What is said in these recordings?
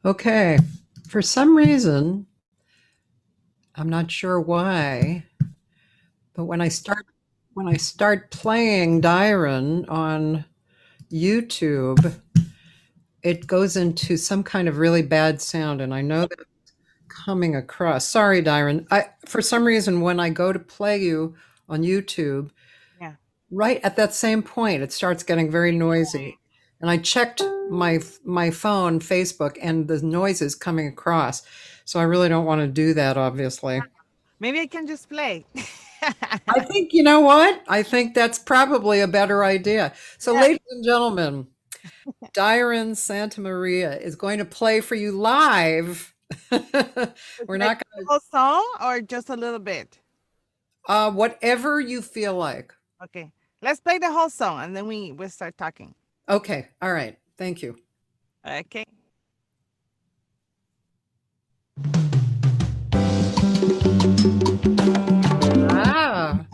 Okay. For some reason, I'm not sure why, but when I start playing Dayren on YouTube, it goes into some kind of really bad sound, and I know that coming across. Sorry, Dayren. For some reason, when I go to play you on YouTube, Yeah. right at that same point, it starts getting very noisy. And I checked my phone, Facebook, and the noise is coming across. So I really don't want to do that, obviously. Maybe I can just play. I think, you know what? I think that's probably a better idea. So, Yeah. ladies and gentlemen, Dayren Santamaria is going to play for you live. Would We're you like not the whole song or just a little bit? going to, whatever you feel like. Okay. Let's play the whole song and then we'll start talking. Okay. All right. Thank you. Okay. Ah.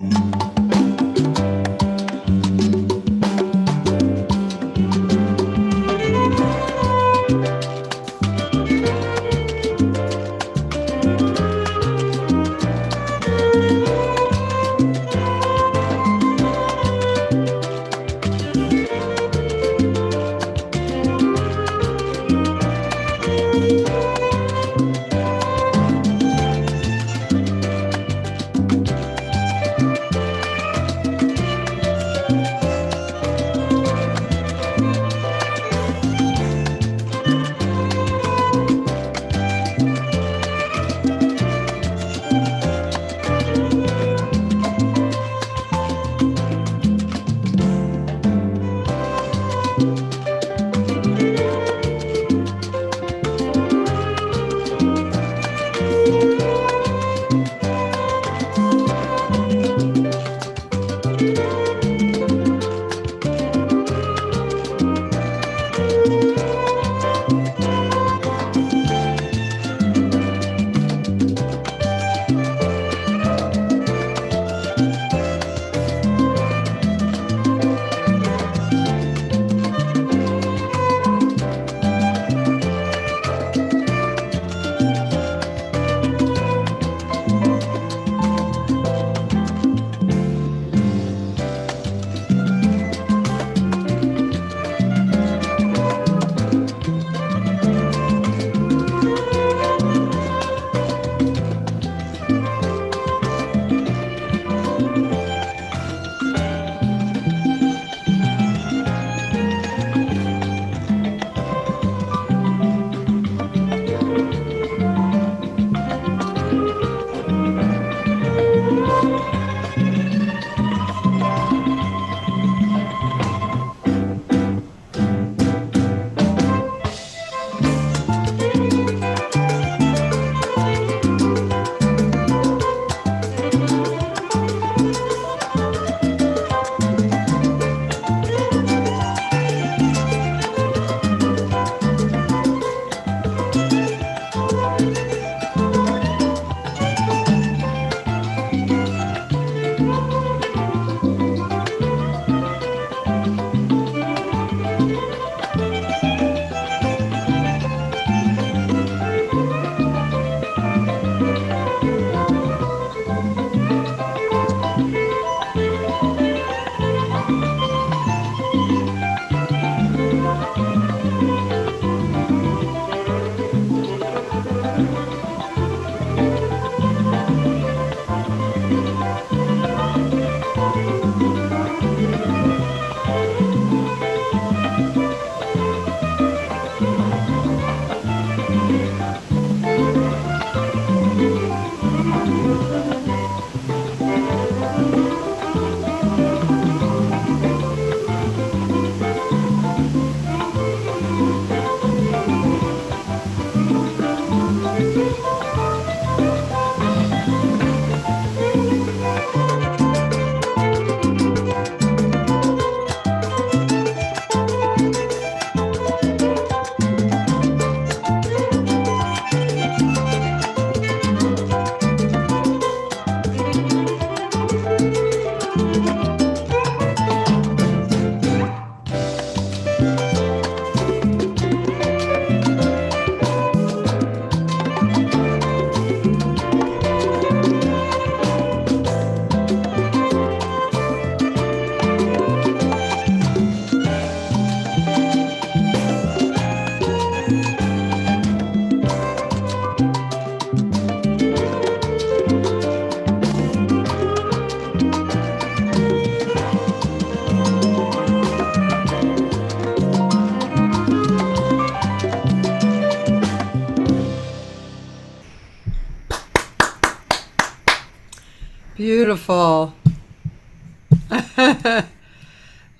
beautiful.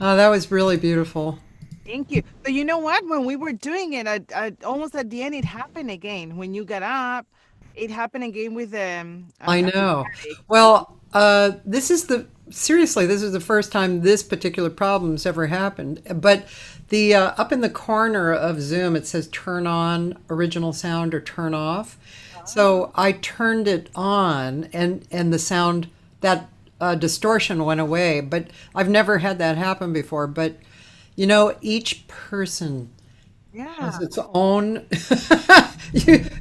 Oh, that was really beautiful. Thank you. So you know what? When we were doing it, almost at the end, it happened again. When you got up, it happened again with I a know. static. Well, this is the seriously, this is the first time this particular problem's ever happened. But the up in the corner of Zoom, it says turn on original sound or turn off. Oh, So I turned it on, and the sound that distortion went away. But I've never had that happen before. But each person yeah. has its own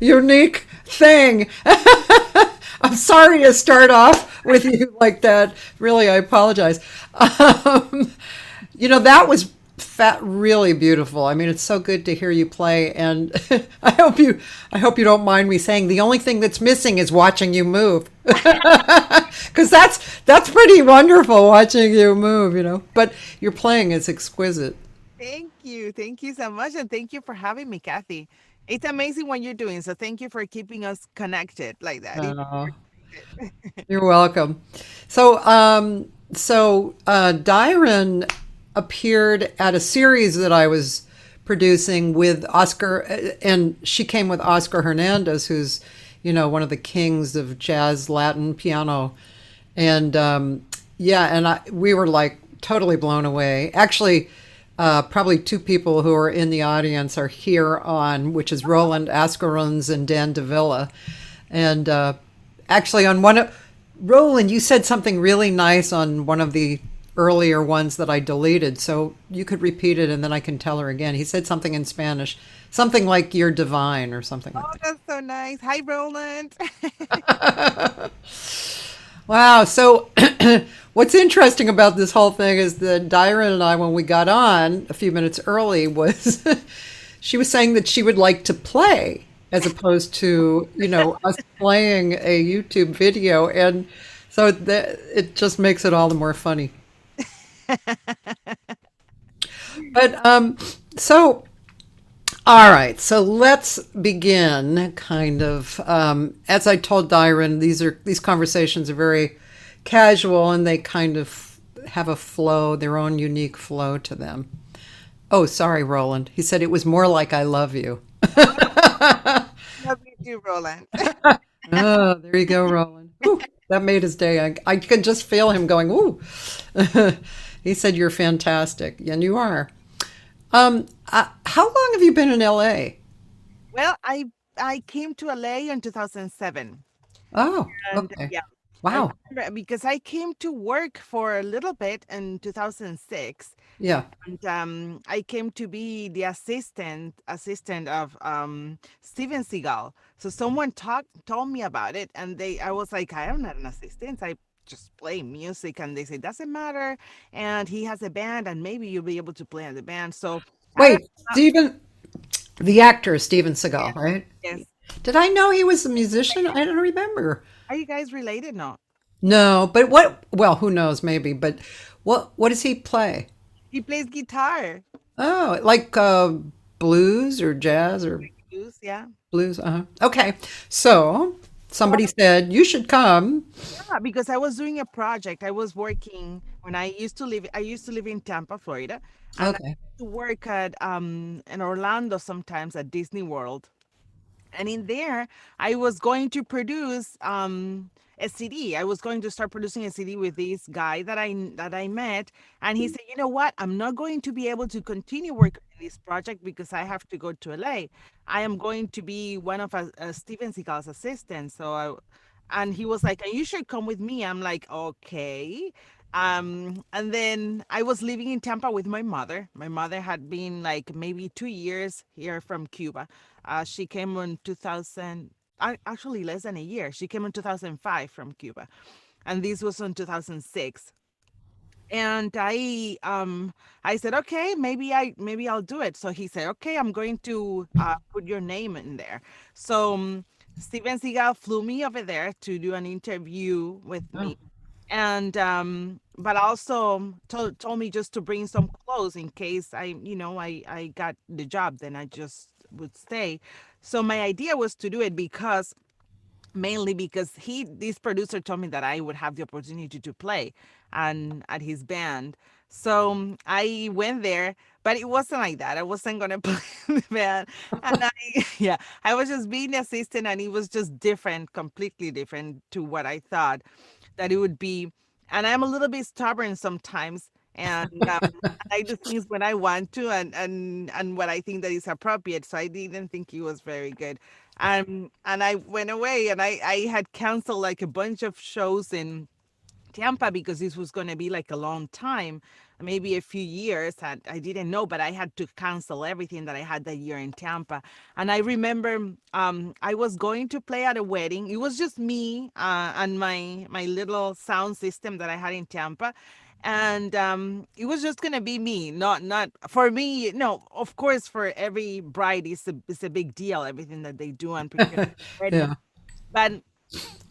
unique thing. I'm sorry to start off with you like that. Really, I apologize. That was really beautiful. I mean, it's so good to hear you play, and I hope you don't mind me saying the only thing that's missing is watching you move, because that's pretty wonderful watching you move. But your playing is exquisite. Thank you. Thank you so much. And thank you for having me, Kathy. It's amazing what you're doing. So thank you for keeping us connected like that. Uh, You're welcome. So Dayren appeared at a series that I was producing with Oscar, and she came with Oscar Hernandez, who's, one of the kings of jazz Latin piano. And yeah, and we were like totally blown away. Actually, probably two people who are in the audience are here on, which is Roland Ascaruns and Dan Davila. And actually, on one of Roland, you said something really nice on one of the earlier ones that I deleted. So you could repeat it and then I can tell her again. He said something in Spanish, something like "You're divine" or something like Oh, that's so nice. Hi, Roland. that. Wow. So what's interesting about this whole thing is that Dayren and I, when we got on a few minutes early, was she was saying that she would like to play as opposed to, us playing a YouTube video. And so it just makes it all the more funny. But so all right, so let's begin. Kind of, as I told Dayren, these conversations are very casual, and they kind of have a flow, their own unique flow to them. Oh, sorry, Roland. He said it was more like "I love you." Love you too, Roland. Oh, there you go, Roland. Ooh, that made his day. I could just feel him going, "Ooh." He said you're fantastic, and you are. How long have you been in LA? Well, I came to LA in 2007. Oh, And okay. yeah, I Wow. remember because I came to work for a little bit in 2006. Yeah. And I came to be the assistant of Steven Seagal. So someone told me about it, and I was like, I am not an assistant. I just play music, and they say doesn't matter. And he has a band, and maybe you'll be able to play in the band. So I Wait, Steven, the actor Steven Seagal, yes, right? yes. Did I know he was a musician? I don't remember. Are you guys related? No. No, but what? Well, who knows? Maybe. But what does he play? He plays guitar. Oh, like blues or jazz or Blues, yeah. blues. Okay. So somebody said you should come. Yeah, because I was doing a project. I was working when I used to live in Tampa, Florida, and I Okay. used to work at in Orlando sometimes at Disney World. And in there, I was going to produce a CD. I was going to start producing a CD with this guy that I met, and he said, "You know what? I'm not going to be able to continue working on this project because I have to go to LA. I am going to be one of Steven Seagal's assistants." And he was like, "And you should come with me." I'm like, "Okay." And then I was living in Tampa with my mother. My mother had been like maybe 2 years here from Cuba. She came in 2000, actually less than a year. She came in 2005 from Cuba, and this was in 2006. And I said, okay, maybe I'll do it. So he said, okay, I'm going to put your name in there. So Steven Seagal flew me over there to do an interview with Oh, me, and but also told me just to bring some clothes in case I got the job, then I just would stay. So my idea was to do it because mainly because this producer told me that I would have the opportunity to play and at his band. So I went there, but it wasn't like that. I wasn't gonna play in the band, and yeah, I was just being the assistant, and it was just different, completely different to what I thought that it would be. And I'm a little bit stubborn sometimes, and I do things when I want to, and what I think that is appropriate. So I didn't think he was very good. And I went away, and I had canceled like a bunch of shows in Tampa because this was going to be like a long time, maybe a few years. And I didn't know, but I had to cancel everything that I had that year in Tampa. And I remember I was going to play at a wedding. It was just me and my little sound system that I had in Tampa. And it was just gonna be me, not for me. No, of course, for every bride, it's a big deal. Everything that they do and prepare for the wedding, Yeah. but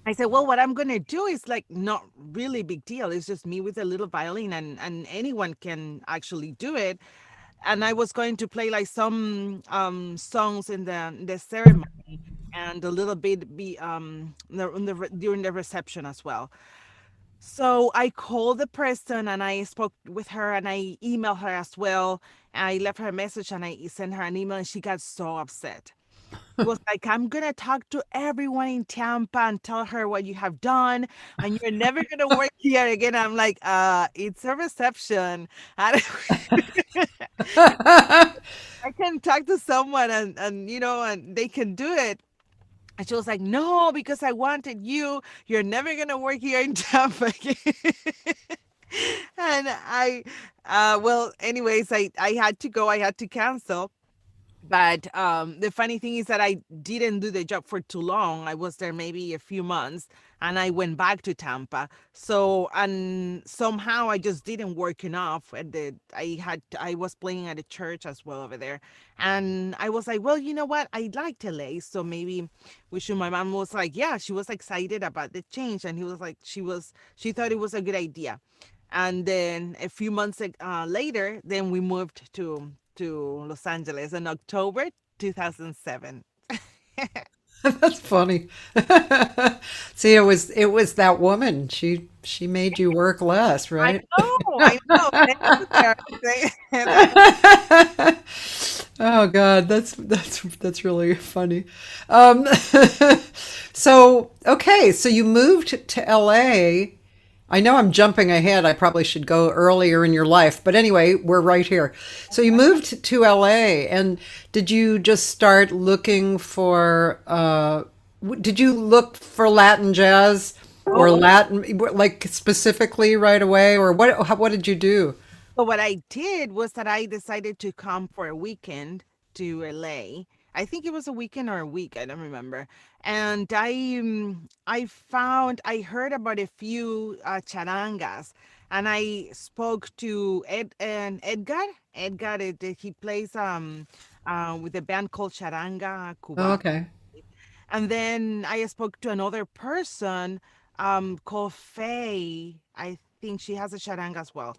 I said, well, what I'm gonna do is like not really big deal. It's just me with a little violin, and anyone can actually do it. And I was going to play like some songs in the ceremony and a little bit be during the reception as well. So I called the person and I spoke with her and I emailed her as well. I left her a message and I sent her an email and she got so upset. It was like, I'm gonna talk to everyone in Tampa and tell her what you have done, and you're never gonna work here again. I'm like, it's a reception. I, I can talk to someone and and they can do it. And she was like, no, because I wanted you. You're never gonna work here in Tampa again. And well, anyways, I had to go. I had to cancel. But the funny thing is that I didn't do the job for too long. I was there maybe a few months and I went back to Tampa. So, and somehow I just didn't work enough. And I was playing at a church as well over there. And I was like, well, you know what? I like LA. So maybe we should. My mom was like, yeah, she was excited about the change. And he was like, she thought it was a good idea. And then a few months later, then we moved to Los Angeles in October 2007. That's funny. See, it was that woman. She made you work less, I right? I know. Thank you, Sarah. Oh God, that's really funny. Um, so okay, so you moved to LA. I know I'm jumping ahead. I probably should go earlier in your life, but anyway, we're right here. So you moved to LA, and did you just start looking for? Did you look for Latin jazz or Oh, Latin, like specifically right away, or what did you do? so what I did was that I decided to come for a weekend to LA. I think it was a weekend or a week, I don't remember. And I heard about a few charangas, and I spoke to Edgar. Edgar, he plays with a band called Charanga Oh, Cuba. okay. And then I spoke to another person called Faye. I think she has a charanga as well.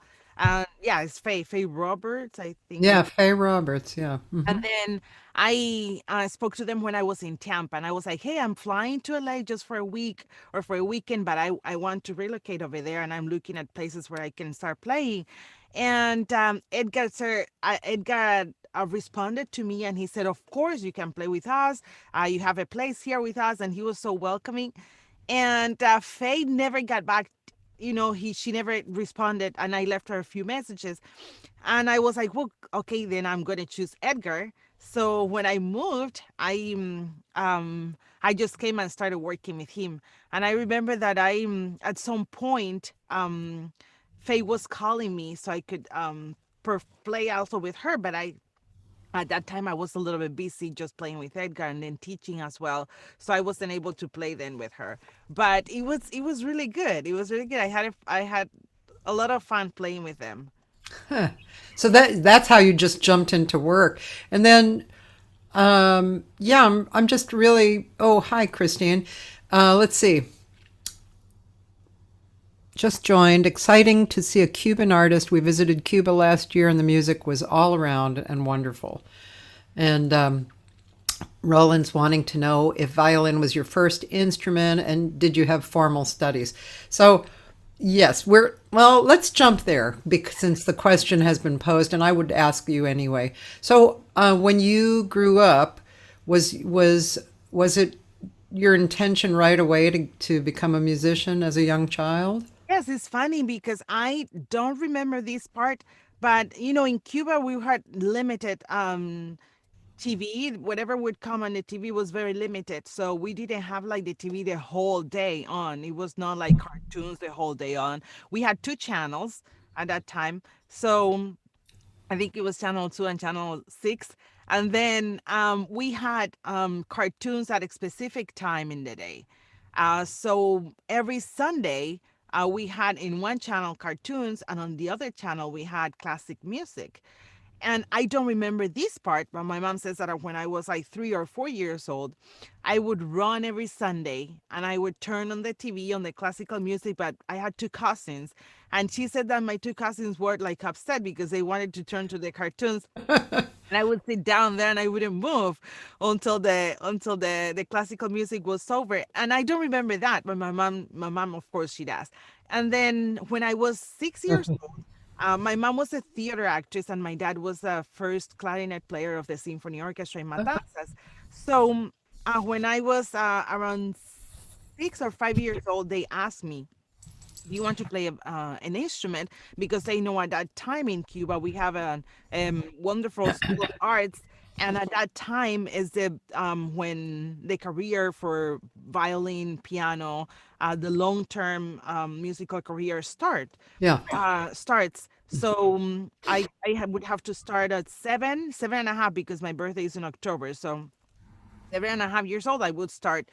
Yeah, it's Faye Roberts, I think. Yeah, Faye Roberts. Yeah. And then I spoke to them when I was in Tampa, and I was like, "Hey, I'm flying to LA just for a week or for a weekend, but I want to relocate over there, and I'm looking at places where I can start playing." And Edgar responded to me, and he said, "Of course, you can play with us. You have a place here with us," and he was so welcoming. And Faye never got back. She never responded, and I left her a few messages. And I was like, well, okay, then I'm going to choose Edgar. So when I moved, I just came and started working with him. And I remember that at some point, Faye was calling me so I could play also with her. But at that time, I was a little bit busy just playing with Edgar and then teaching as well. So I wasn't able to play then with her. But it was really good. It was really good. I had a lot of fun playing with them. Huh. So that's how you just jumped into work, and then yeah, I'm just really. Oh, hi, Christine. Let's see. Just joined. Exciting to see a Cuban artist. We visited Cuba last year, and the music was all around and wonderful. And Roland's wanting to know if violin was your first instrument and did you have formal studies? So, yes, well, let's jump there because since the question has been posed, and I would ask you anyway. So, when you grew up, was it your intention right away to become a musician as a young child? Yes, it's funny because I don't remember this part, but in Cuba we had limited TV. Whatever would come on the TV was very limited. So we didn't have like the TV the whole day on. It was not like cartoons the whole day on. We had two channels at that time. So I think it was channel 2 and channel 6. And then we had cartoons at a specific time in the day. So every Sunday, we had in one channel cartoons, and on the other channel, we had classic music. And I don't remember this part, but my mom says that when I was like 3 or 4 years old, I would run every Sunday and I would turn on the TV on the classical music. But I had two cousins, and she said that my two cousins were like upset because they wanted to turn to the cartoons. And I would sit down there and I wouldn't move until the classical music was over. And I don't remember that, but my mom of course she does. And then when I was 6 years old, my mom was a theater actress, and my dad was the first clarinet player of the Symphony Orchestra in Matanzas. So when I was around 6 or 5 years old, they asked me, do you want to play an instrument? Because they know at that time in Cuba we have a wonderful school of arts, and at that time is the when the career for violin, piano, the long term musical career Yeah. starts. So would have to start at 7, 7.5, because my birthday is in October. So 7.5 years old, I would start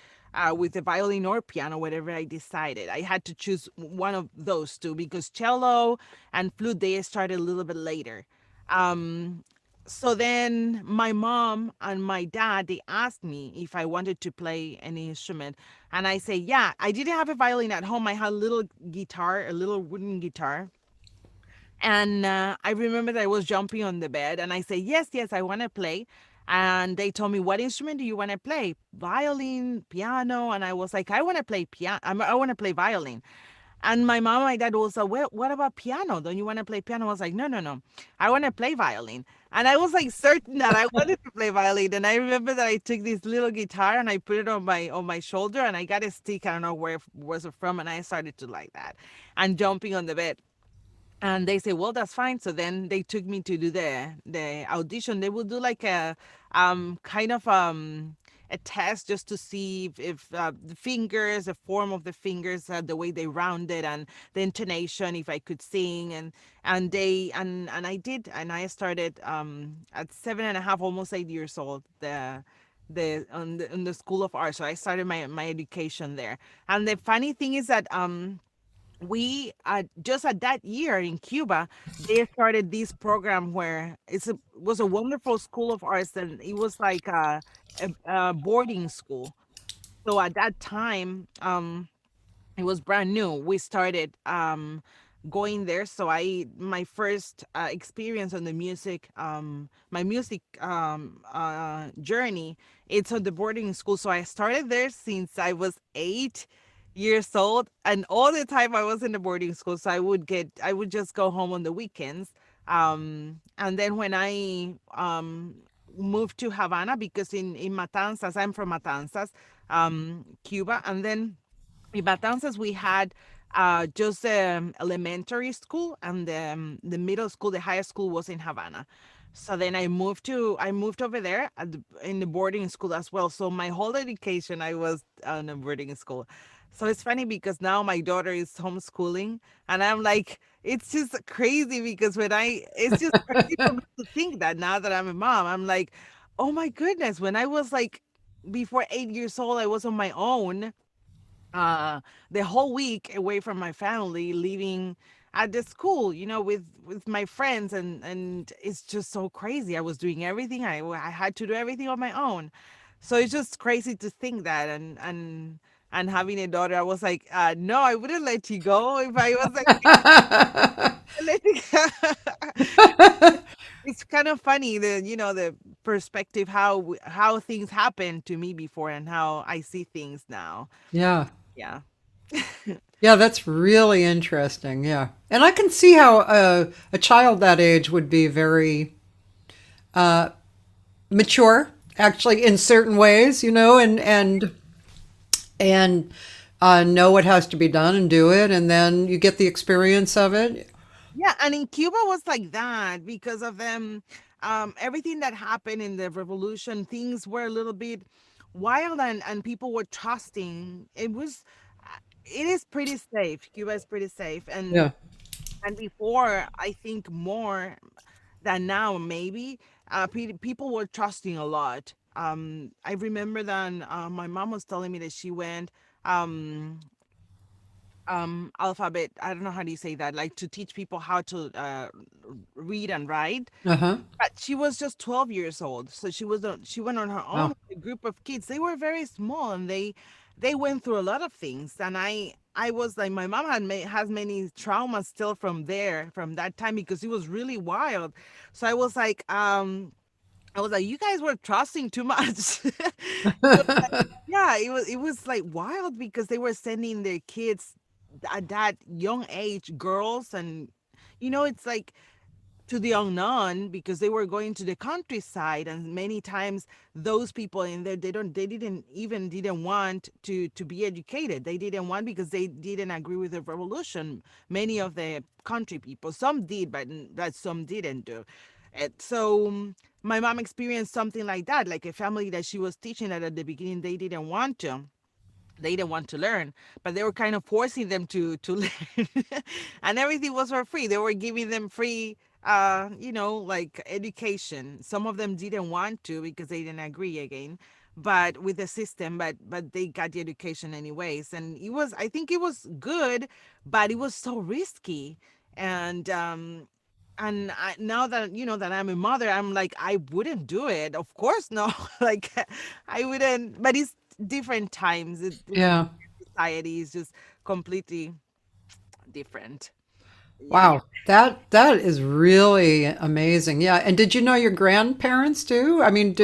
with the violin or piano, whatever I decided. I had to choose one of those two because cello and flute, they started a little bit later. Um, so then my mom and my dad, they asked me if I wanted to play any instrument. And I say, yeah, I didn't have a violin at home. I had a little guitar, a little wooden guitar. And I remember that I was jumping on the bed and I say, yes, yes, I want to play. And they told me, what instrument do you want to play? Violin, piano. And I was like, I want to play piano. I want to play violin. And my mom and my dad was like, well, what about piano? Don't you want to play piano? I was like, no, no, no. I want to play violin. And I was like certain that I wanted to play violin. And I remember that I took this little guitar and I put it on my shoulder and I got a stick. I don't know where it was from. And I started to like that and jumping on the bed. And they say, well, that's fine. So then they took me to do the audition. They would do like a kind of a test just to see if the fingers, the form of the fingers, the way they rounded, and the intonation, if I could sing. And I did, and I started at 7.5, almost 8 years old. The School of Art. So I started my education there. And the funny thing is that we just at that year in Cuba, they started this program where was a wonderful school of arts, and it was like a boarding school. So at that time, it was brand new. We started going there. So my first experience on the music, my music journey, it's on the boarding school. So I started there since I was 8 years old, and all the time I was in the boarding school. So I would just go home on the weekends. And then when I moved to Havana, because in Matanzas, I'm from Matanzas, Cuba, and then in Matanzas, we had just elementary school, and the middle school, the high school was in Havana. So then I moved over there in the boarding school as well. So my whole education, I was on a boarding school. So it's funny because now my daughter is homeschooling, and I'm like, it's just crazy because it's just crazy for me to think that now that I'm a mom, I'm like, oh my goodness, when I was like, before 8 years old, I was on my own uh the whole week away from my family, living at the school, with my friends, and it's just so crazy. I was doing everything. I had to do everything on my own. So it's just crazy to think that, and having a daughter, I was like, no, I wouldn't let you go if I was like let you go. It's kind of funny, the perspective how things happened to me before and how I see things now. Yeah. Yeah. Yeah, that's really interesting. Yeah. And I can see how a child that age would be very mature, actually, in certain ways, and know what has to be done and do it, and then you get the experience of it. Yeah, and in Cuba was like that because of them. Everything that happened in the revolution, things were a little bit wild, and people were trusting. It is pretty safe. Cuba is pretty safe, Yeah. and before I think more than now maybe people were trusting a lot. I remember that my mom was telling me that she went um alphabet, I don't know how do you say that, like to teach people how to read and write. Uh huh. But she was just 12 years old, so she went on her own Wow. with a group of kids. They were very small, and they went through a lot of things. And I was like, my mom has many traumas still from there, from that time, because it was really wild. So I was like, you guys were trusting too much. Yeah, it was like wild because they were sending their kids at that young age, girls, and it's like to the unknown because they were going to the countryside, and many times those people in there, they didn't want to be educated. They didn't want, because they didn't agree with the revolution. Many of the country people, some did, but some didn't do it. So my mom experienced something like that, like a family that she was teaching at the beginning, they didn't want to learn, but they were kind of forcing them to learn. And everything was for free. They were giving them free like education. Some of them didn't want to because they didn't agree again, but with the system, but they got the education anyways. And I think it was good, but it was so risky. And now that that I'm a mother, I'm like, I wouldn't do it, of course no. Like, I wouldn't. But it's different times. Yeah. Society is just completely different. Yeah. Wow. That is really amazing. Yeah. And did you know your grandparents too? I mean,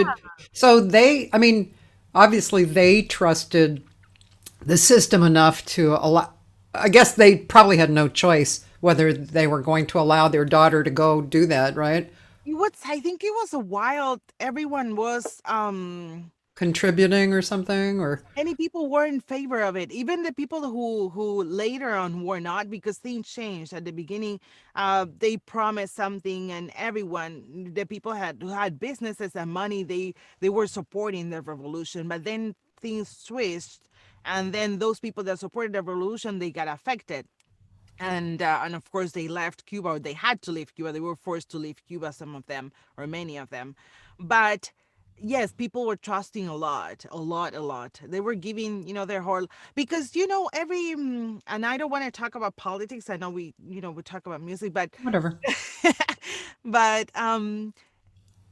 I mean, obviously they trusted the system enough to allow, I guess they probably had no choice whether they were going to allow their daughter to go do that, right? I think it was a wild. Everyone was Contributing or something, or many people were in favor of it. Even the people who later on were not, because things changed at the beginning. They promised something, and everyone, the people who had businesses and money, they were supporting the revolution. But then things switched, and then those people that supported the revolution, they got affected. And of course they left Cuba, or they had to leave Cuba. They were forced to leave Cuba, some of them, or many of them. But yes, people were trusting a lot, a lot, a lot. They were giving, their whole, because every and I don't want to talk about politics. I know we talk about music, but whatever. but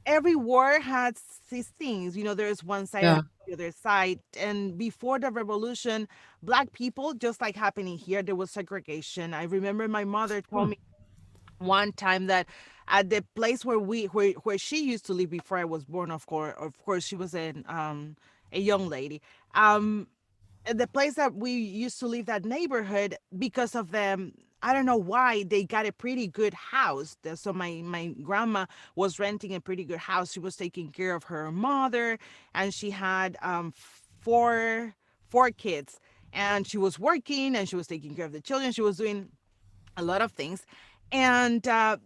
every war has these things. There's one side and Yeah. the other side. And before the revolution, Black people, just like happening here, there was segregation. I remember my mother told Hmm. me one time that at the place where she used to live before I was born, of course, she was a young lady. Um, the place that we used to live, that neighborhood, because of them, I don't know why, they got a pretty good house. So my grandma was renting a pretty good house. She was taking care of her mother, and she had four kids, and she was working, and she was taking care of the children. She was doing a lot of things. And I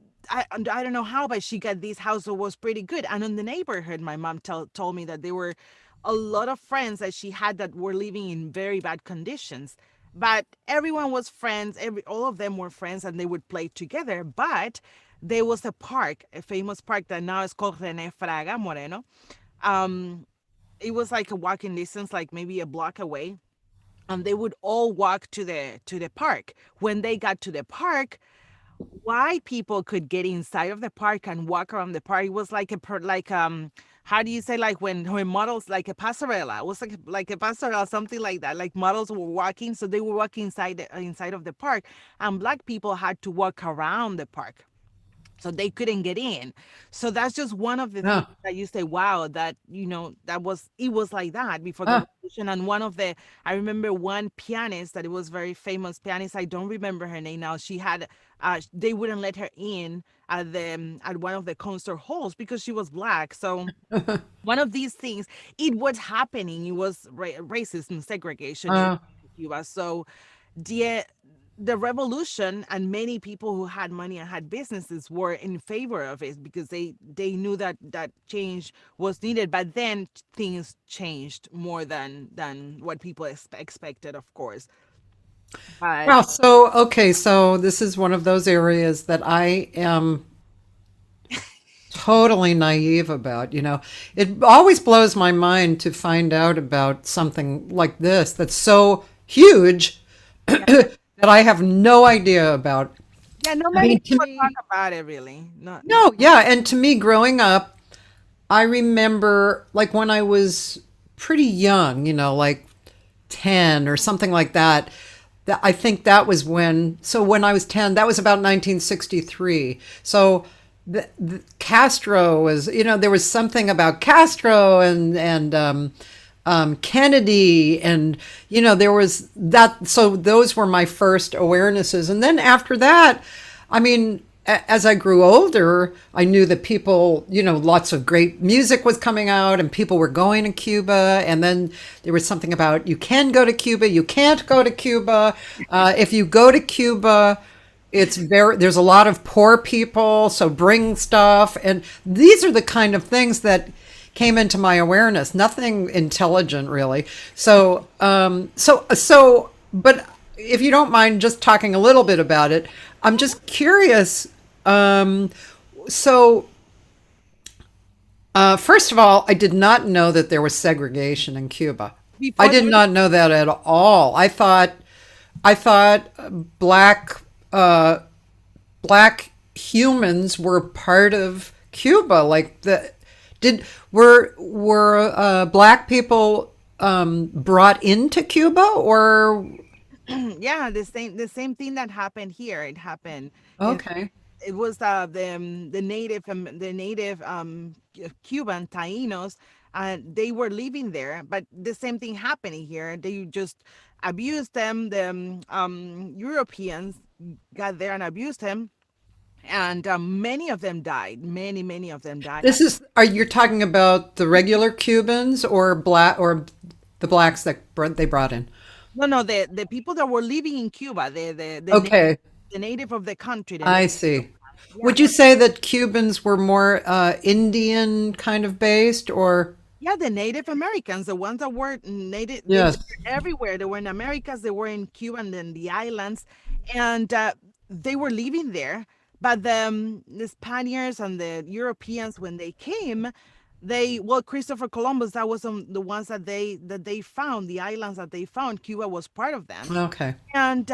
don't know how, but she got this house that was pretty good. And in the neighborhood, my mom told me that there were a lot of friends that she had that were living in very bad conditions. But everyone was friends. All of them were friends, and they would play together. But there was a park, a famous park that now is called Rene Fraga Moreno. Um, it was like a walking distance, like maybe a block away, and they would all walk to the park. When they got to the park, white people could get inside of the park and walk around the park. It was like how do you say, like when models, like a passerella. It was like a passerella, something like that. Like models were walking, so they were walking inside of the park, and Black people had to walk around the park. so they couldn't get in. So that's just one of the things Yeah. that you say, wow, that that was it was like that before the Ah. revolution. And one of the I remember one pianist that it was very famous pianist. I don't remember her name now. She had they wouldn't let her in at the at one of the concert halls because she was black. So one of these things, it was happening. It was racism, segregation in Ah. Cuba. So the the revolution and many people who had money and had businesses were in favor of it because they knew that that change was needed. But then things changed more than what people expected, of course. But Well, so okay, so this is one of those areas that I am totally naive about. It always blows my mind to find out about something like this that's so huge yeah, that I have no idea about. yeah, not I many mean, to people talk me, about it really. Not no, yeah, and to me, growing up, I remember like when I was pretty young, like 10 or something like that. That I think that was so when I was 10, that was about 1963. So the Castro was, there was something about Castro and Kennedy, and there was that. So those were my first awarenesses, and then after that, I mean, as I grew older, I knew that people, lots of great music was coming out and people were going to Cuba. And then there was something about you can go to Cuba, you can't go to Cuba. If you go to Cuba, there's a lot of poor people, so bring stuff. And these are the kind of things that came into my awareness. Nothing intelligent, really. But if you don't mind just talking a little bit about it, I'm just curious. Um, so, first of all, I did not know that there was segregation in Cuba. I before did the not know that at all. I thought uh, black humans were part of Cuba. Like did were black people brought into Cuba or yeah, the same thing that happened here. It happened. It okay? it was the native Cuban Tainos, they were living there, but the same thing happening here. They just abused them. The Europeans got there and abused them, and many of them died. Many of them died. Are you talking about the regular Cubans or the blacks that they brought in? No, no, the people that were living in Cuba, Okay, the native of the country, the I native. see. Yeah. Would you say that Cubans were more Indian kind of based or Yeah, the Native Americans, the ones that were native, they were yes? everywhere. They were in Americas, they were in Cuba and then the islands, and they were living there. But the Spaniards and the Europeans, when they came, Christopher Columbus, that was the ones that they found, the islands that they found. Cuba was part of them, Okay. and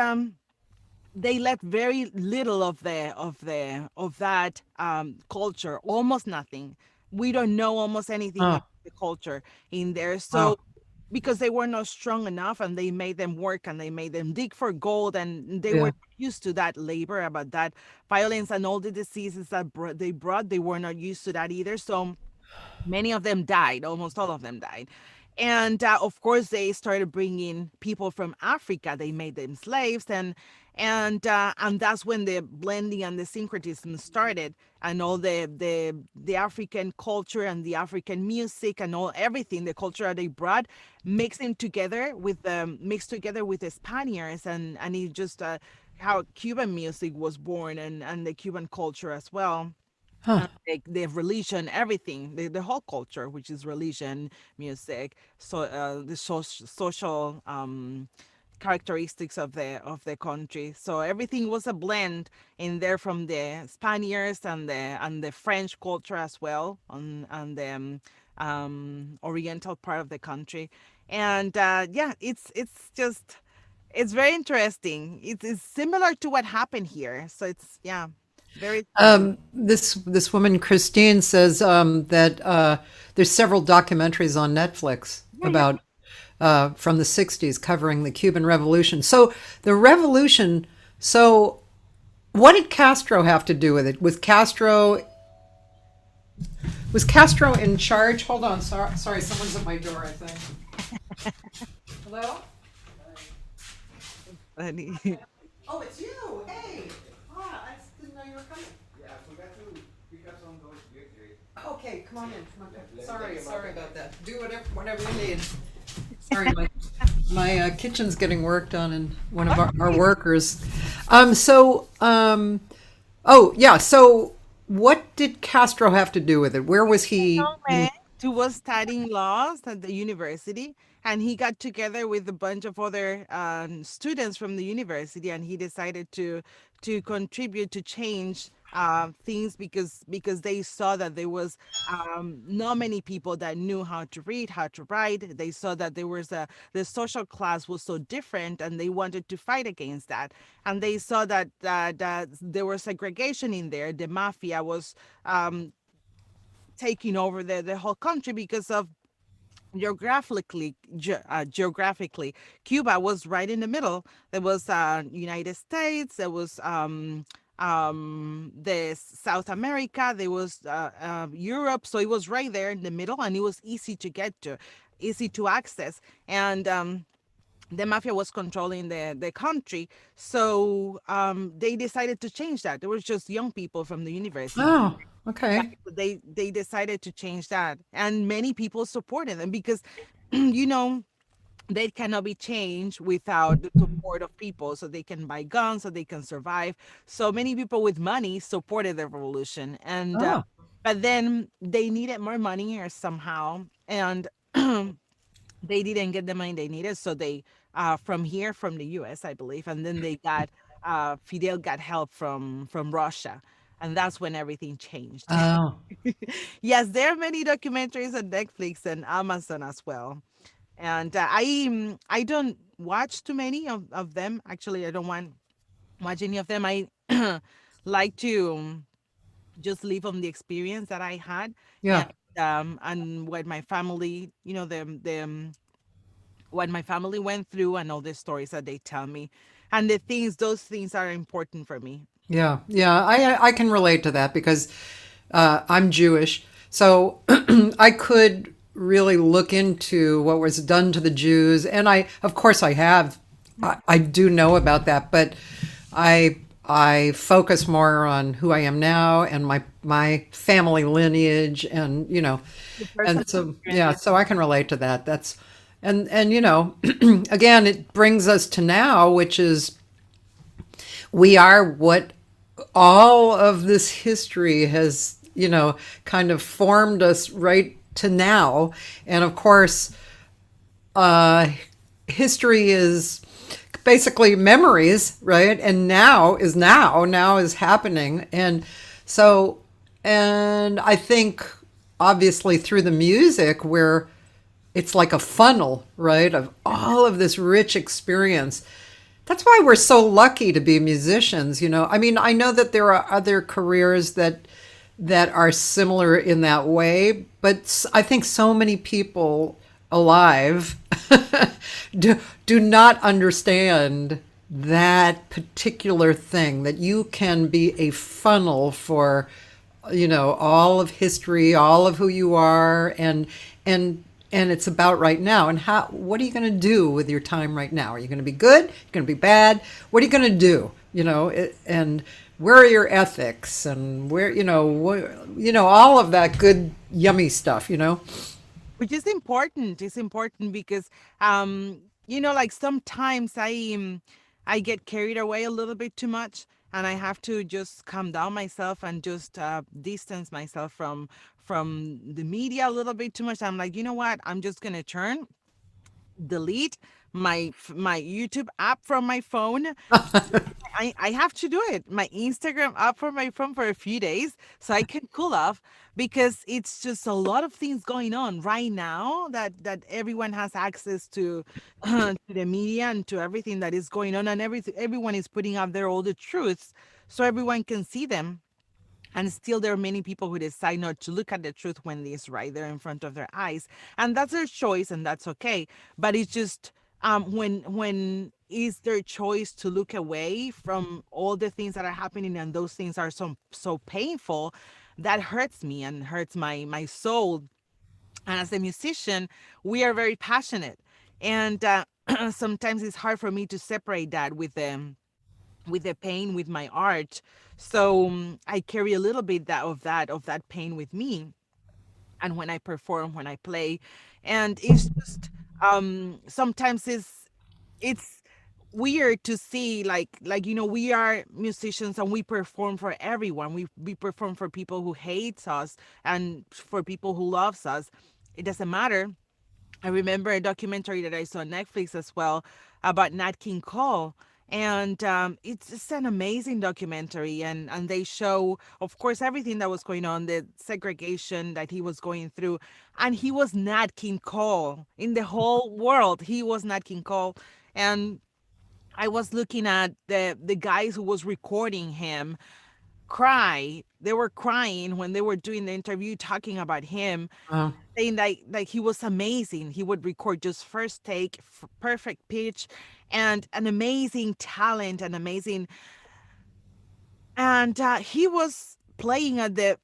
they left very little of that culture, almost nothing. We don't know almost anything Oh, about the culture in there. wow. So because they were not strong enough and they made them work and they made them dig for gold and they were Yeah. not used to that labor, about that violence and all the diseases that they brought, they were not used to that either. So many of them died, almost all of them died. And of course they started bringing people from Africa. They made them slaves, and that's when the blending and the syncretism started, and all the African culture and the African music and all everything, the culture that they brought, mixed together with the Spaniards, and it just how Cuban music was born, and the Cuban culture as well, Huh. the religion, everything, the whole culture, which is religion, music, so the social characteristics of the country. So everything was a blend in there from the Spaniards and the French culture as well, on the oriental part of the country. And yeah, it's very interesting. It's similar to what happened here. So it's, yeah, very This woman Christine says that there's several documentaries on Netflix yeah, yeah. about from the '60s covering the Cuban Revolution. So the revolution. So what did Castro have to do with it? Was Castro in charge? Hold on, sorry, someone's at my door. I think. Hello. Funny. Oh, it's you. Hey. Ah, I didn't know you were coming. Okay, come on in. Come on in. Sorry about that. Do whatever you need. Sorry, my kitchen's getting worked on, and one of our workers. Oh yeah. So, what did Castro have to do with it? Where was he? Young man who was studying laws at the university, and he got together with a bunch of other students from the university, and he decided to contribute to change things because they saw that there was not many people that knew how to read, how to write. They saw that there was the social class was so different, and they wanted to fight against that. And they saw that there was segregation in there. The mafia was taking over the whole country because of geographically Cuba was right in the middle. There was United States, there was the South America, there was Europe, so it was right there in the middle, and it was easy to get to, easy to access. And the mafia was controlling the country, so they decided to change that. There was just young people from the university. Oh, okay. They decided to change that, and many people supported them because you know they cannot be changed without the support of people, so they can buy guns, so they can survive. So many people with money supported the revolution, and Oh, but then they needed more money or somehow, and they didn't get the money they needed, so they from here, from the US, I believe, and then they got Fidel got help from Russia, and that's when everything changed. oh, Yes, there are many documentaries on Netflix and Amazon as well. And I don't watch too many of them. Actually, I don't want watch any of them. I like to just live on the experience that I had, yeah, and what my family, the what my family went through, and all the stories that they tell me, and those things are important for me. yeah, yeah. I can relate to that because I'm Jewish, so I could really look into what was done to the Jews, and of course, I have. I do know about that, but I focus more on who I am now and my family lineage, and The personal and so yeah, experiences. so I can relate to that. That's and again, it brings us to now, which is we are what all of this history has, kind of formed us right to now. And of course, uh, history is basically memories, right? And now is happening. So, and I think obviously through the music, where it's like a funnel, right, of all of this rich experience. That's why we're so lucky to be musicians, I mean, I know that there are other careers that are similar in that way, but I think so many people alive do not understand that particular thing, that you can be a funnel for all of history, all of who you are, and and it's about right now. And what are you going to do with your time right now? Are you going to be good? You're going to be bad? What are you going to do? And where are your ethics, and where all of that good yummy stuff, Which is important. It's important because like sometimes I get carried away a little bit too much, and I have to just calm down myself and just distance myself from the media a little bit too much. I'm like, you know what, I'm just gonna delete my YouTube app from my phone. I have to do it. My Instagram up for my phone for a few days so I can cool off, because it's just a lot of things going on right now that everyone has access to to the media and to everything that is going on, and everyone is putting out there all the truths so everyone can see them. And still, there are many people who decide not to look at the truth when it's right there in front of their eyes. And that's their choice, and that's okay. But it's just when is their choice to look away from all the things that are happening, and those things are so painful, that hurts me and hurts my soul. And as a musician, we are very passionate, and sometimes it's hard for me to separate that with the pain with my art. So I carry a little bit of that pain with me, and when I perform, when I play, and it's just sometimes it's weird to see, like we are musicians and we perform for everyone. We perform for people who hates us and for people who loves us. It doesn't matter. I remember a documentary that I saw on Netflix as well about Nat King Cole. And it's just an amazing documentary. And they show, of course, everything that was going on, the segregation that he was going through. And he was Nat King Cole in the whole world. He was Nat King Cole. And I was looking at the guys who was recording him cry. They were crying when they were doing the interview talking about him, Uh, saying like he was amazing. He would record just first take, perfect pitch, and an amazing talent, and amazing. And he was playing at the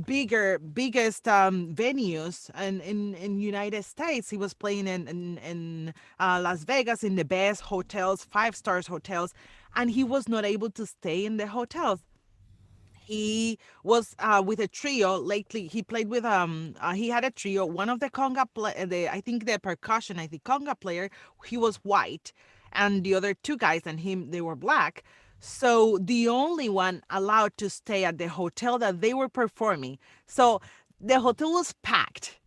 biggest venues and in United States. He was playing in Las Vegas in the best hotels, 5 stars hotels, and he was not able to stay in the hotels. He was with a trio lately. He played with he had a trio. One of the the I think the percussion, I think conga player, he was white, and the other two guys and him, they were black. So the only one allowed to stay at the hotel that they were performing. So the hotel was packed.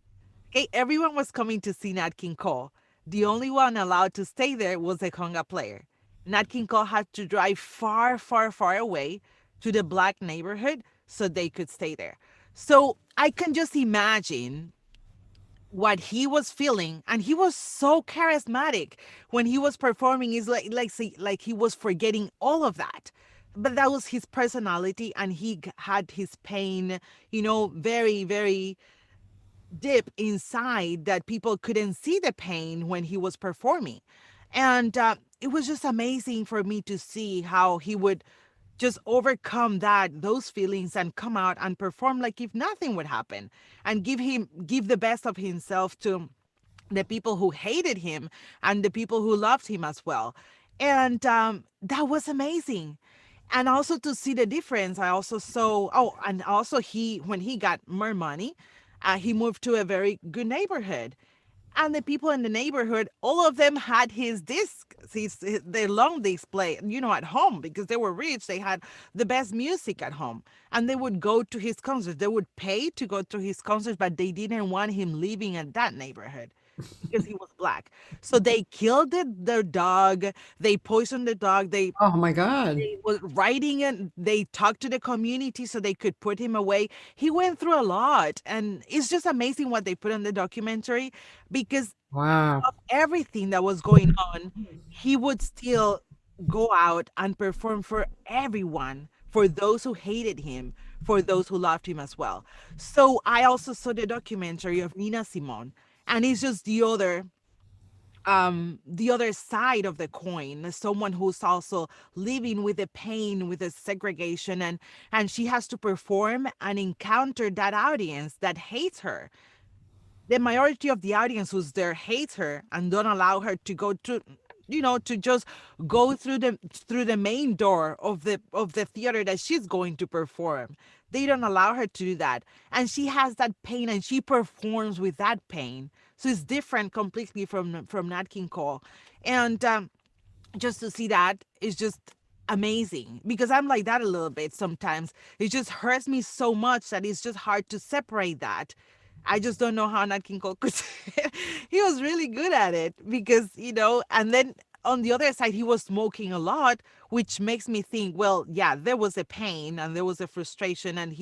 Okay, everyone was coming to see Nat King Cole. The only one allowed to stay there was the conga player. Nat King Cole had to drive far, far, far away to the black neighborhood so they could stay there. So I can just imagine what he was feeling, and he was so charismatic when he was performing. Is like he was forgetting all of that, but that was his personality, and he had his pain, very, very deep inside, that people couldn't see the pain when he was performing. And it was just amazing for me to see how he would just overcome those feelings and come out and perform like if nothing would happen, and give the best of himself to the people who hated him and the people who loved him as well. And that was amazing. And also to see the difference, I also saw, oh, and also when he got more money, he moved to a very good neighborhood. And the people in the neighborhood, all of them had his discs, their long display, at home, because they were rich. They had the best music at home, and they would go to his concerts. They would pay to go to his concerts, but they didn't want him living in that neighborhood because he was black. So they killed their dog. They poisoned the dog. oh my God. They were writing it. They talked to the community so they could put him away. He went through a lot, and it's just amazing what they put on the documentary, because Wow. of everything that was going on, he would still go out and perform for everyone, for those who hated him, for those who loved him as well. So I also saw the documentary of Nina Simone, and it's just the other side of the coin, as someone who's also living with the pain, with the segregation, and she has to perform and encounter that audience that hates her. The majority of the audience who's there hates her and don't allow her to go to just go through the main door of the theater that she's going to perform. They don't allow her to do that, and she has that pain, and she performs with that pain. So it's different completely from Nat King Cole. And just to see that is just amazing, because I'm like that a little bit sometimes. It just hurts me so much that it's just hard to separate that. I just don't know how Nat King Cole could. He was really good at it, because and then on the other side he was smoking a lot, which makes me think, well, yeah, there was a pain and there was a frustration, and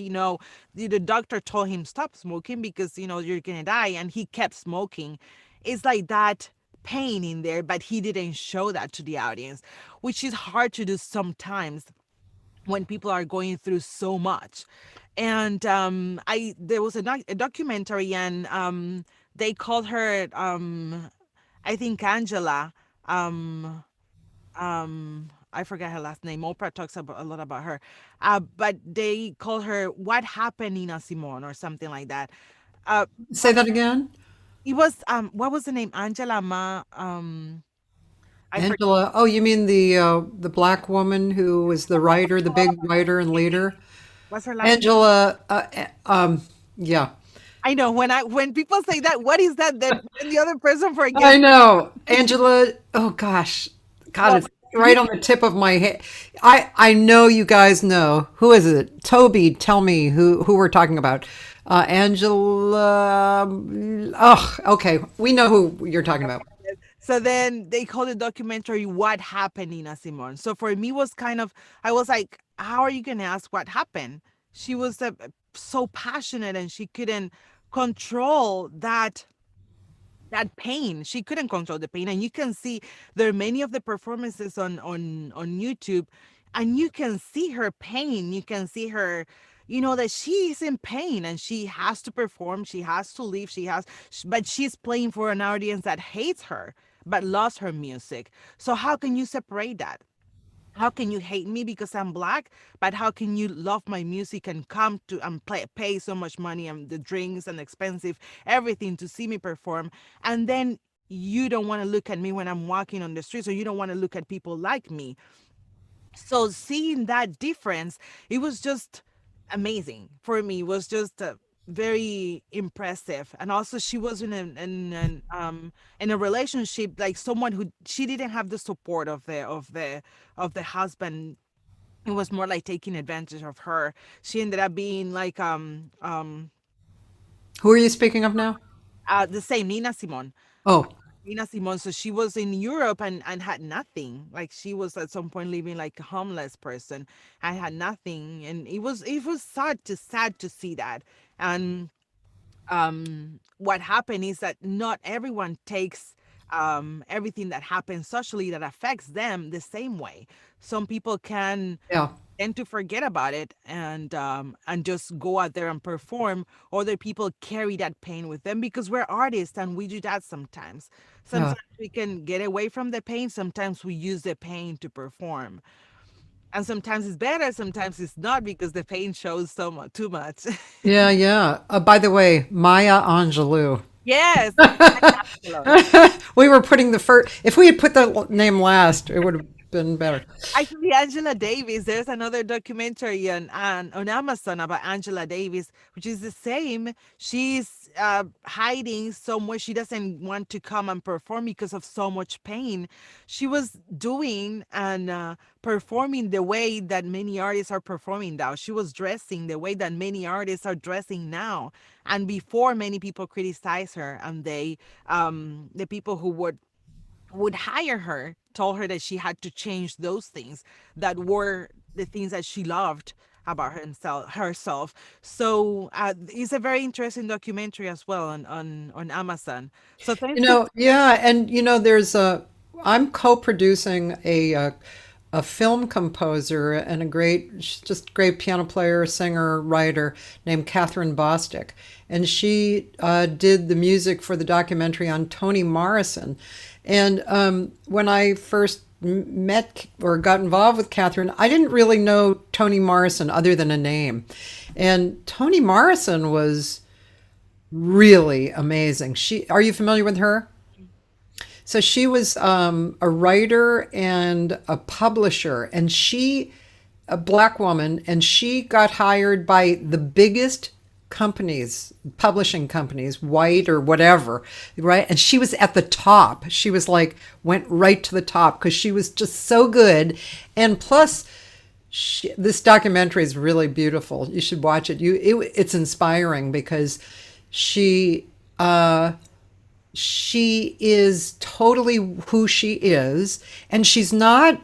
the doctor told him stop smoking because you're gonna die, and he kept smoking. It's like that pain in there, but he didn't show that to the audience, which is hard to do sometimes when people are going through so much. And I there was a documentary, and they called her, I think, Angela. Um, I forgot her last name. Oprah talks about, a lot about her. But they call her "What Happened, Nina Simone" or something like that. Uh, Say but that again. it was what was the name? Angela Ma. I forget. Angela. Oh, you mean the black woman who was the writer, the big writer and leader? What's her last name? Angela. Yeah, I know when people say that, what is that? Then the other person I forgets. know. Angela. Oh gosh, God, Well, it's you right on the tip of my head. I know you guys know. Who is it? Toby, tell me who we're talking about. Angela. Oh, okay. We know who you're talking about. So then they called the documentary "What Happened, Nina Simone." So for me, was kind of, I was like, how are you gonna ask what happened? She was so passionate, and she couldn't control that pain. She couldn't control the pain, and you can see there are many of the performances on YouTube, and you can see her pain. You can see her, that she is in pain, and she has to perform. She has to leave. But she's playing for an audience that hates her, but loves her music. So how can you separate that? How can you hate me because I'm black, but how can you love my music and come to and pay so much money and the drinks and expensive everything to see me perform, and then you don't want to look at me when I'm walking on the streets, or you don't want to look at people like me? So seeing that difference, it was just amazing for me. It was just very impressive. And also, she was in a relationship, like someone who, she didn't have the support of the husband. It was more like taking advantage of her. She ended up being like Who are you speaking of now? the same Nina Simone. Oh, Nina Simone. So she was in Europe and had nothing. Like, she was at some point living like a homeless person. I had nothing, and it was sad to see that. And what happened is that not everyone takes everything that happens socially that affects them the same way. Some people can yeah, tend to forget about it and just go out there and perform. Other people carry that pain with them because we're artists, and we do that sometimes. yeah. Sometimes we can get away from the pain, sometimes we use the pain to perform, and sometimes it's better, sometimes it's not, because the pain shows so much too much. Yeah, yeah. By the way, Maya Angelou. Yes. We were putting the first, if we had put the name last, it would have been better. Actually, Angela Davis, there's another documentary on Amazon about Angela Davis, which is the same. She's hiding somewhere. She doesn't want to come and perform because of so much pain. She was doing and performing the way that many artists are performing now. She was dressing the way that many artists are dressing now. And before, many people criticize her, and the people who would hire her told her that she had to change those things that were the things that she loved about herself. So it's a very interesting documentary as well on Amazon. So thanks to Yeah, and there's I'm co-producing a film composer and she's just great piano player, singer, writer named Catherine Bostic, and she did the music for the documentary on Toni Morrison. And when I first met or got involved with Catherine, I didn't really know Toni Morrison other than a name, and Toni Morrison was really amazing. Are you familiar with her? So she was a writer and a publisher, and a black woman, and she got hired by the biggest companies, publishing companies, white or whatever, right? And she was at the top. She was like, went right to the top because she was just so good. And plus, this documentary is really beautiful. You should watch it. It's inspiring because she she is totally who she is, and she's not,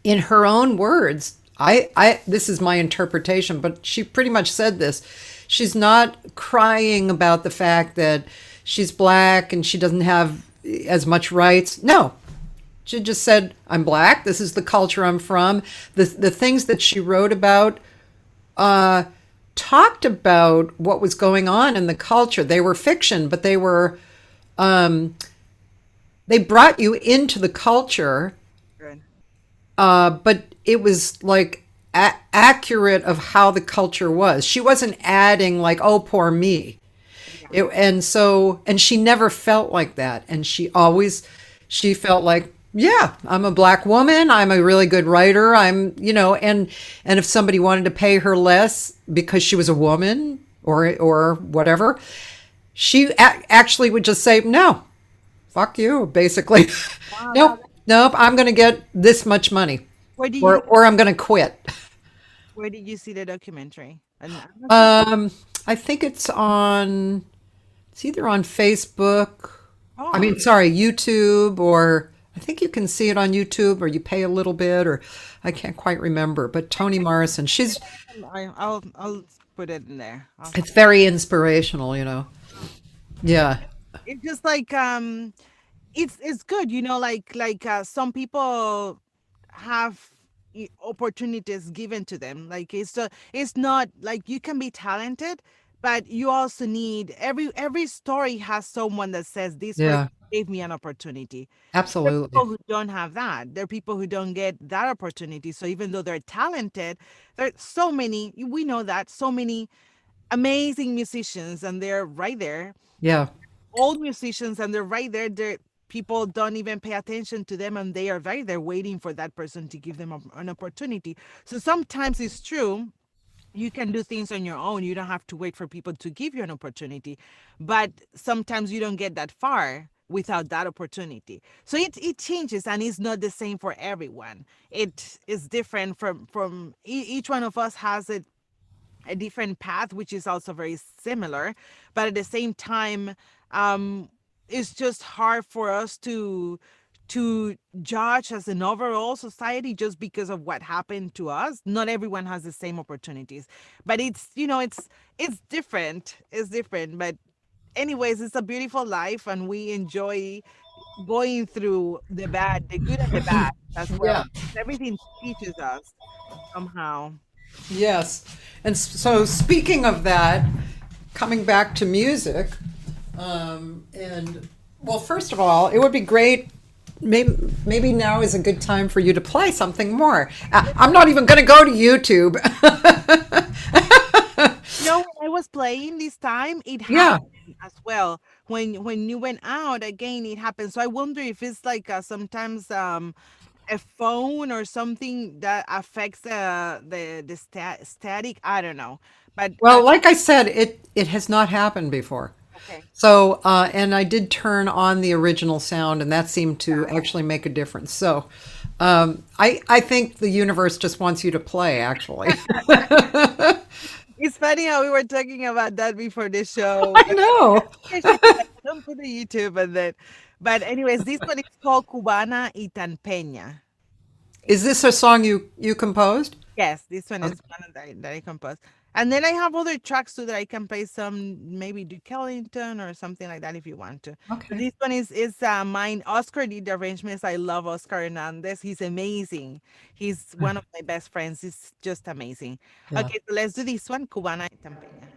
in her own words, I this is my interpretation, but she pretty much said this. She's not crying about the fact that she's black and she doesn't have as much rights. No, she just said, I'm black. This is the culture I'm from. The things that she wrote about uh, talked about what was going on in the culture. They were fiction, but they were they brought you into the culture, Good. but it was like accurate of how the culture was. She wasn't adding like, "Oh, poor me." Yeah. And she never felt like that. And she felt like, yeah, I'm a black woman. I'm a really good writer. And if somebody wanted to pay her less because she was a woman or whatever, she actually would just say, no, fuck you, basically. Wow. Nope, nope, I'm going to get this much money Where did you or I'm going to quit. where did you see the documentary? On Amazon? Um, I think it's either on Facebook. I Oh, mean, sorry, YouTube, or I think you can see it on YouTube, or you pay a little bit, or I can't quite remember. But Toni Morrison, I'll put it in there. it's very inspirational, you know. Yeah, It's just like it's good, some people have opportunities given to them. Like it's not like you can be talented, but you also need every story has someone that says this person yeah, gave me an opportunity. There are absolutely. people who don't have that. There are people who don't get that opportunity. So even though they're talented, there are so many, we know that, so many amazing musicians, and they're right there, Yeah, old musicians, and they're right there. People don't even pay attention to them, and they are right there waiting for that person to give them an opportunity. So sometimes it's true, you can do things on your own. You don't have to wait for people to give you an opportunity. But sometimes you don't get that far without that opportunity. So it changes, and it's not the same for everyone. It is different from each one of us has a different path, which is also very similar. But at the same time, um, it's just hard for us to judge as an overall society just because of what happened to us. Not everyone has the same opportunities, but it's different. It's different. But anyways, it's a beautiful life, and we enjoy going through the bad, the good and the bad as well. yeah, Everything teaches us somehow. yes. And so, speaking of that, coming back to music, and well, first of all, it would be great. Maybe now is a good time for you to play something more. I'm not even going to go to YouTube. When I was playing this time, it Yeah. happened as well. When you went out again, it happened. So I wonder if it's like sometimes a phone or something that affects the static. I don't know, but Well, like I said, it has not happened before. okay. So, and I did turn on the original sound, and that seemed to actually make a difference. So, I think the universe just wants you to play, actually. It's funny how we were talking about that before the show. I know. I should don't put the YouTube, and then, but anyways, this one is called Cubana y Tan Peña. Is this a song you composed? Yes, this one is one that I composed. And then I have other tracks too that I can play some, maybe Duke Ellington or something like that if you want to. But Okay. this one is mine. Oscar did the arrangements. I love Oscar Hernandez. He's amazing. He's one of my best friends. He's just amazing. Yeah. Okay, so let's do this one, Cubana y Tampeña.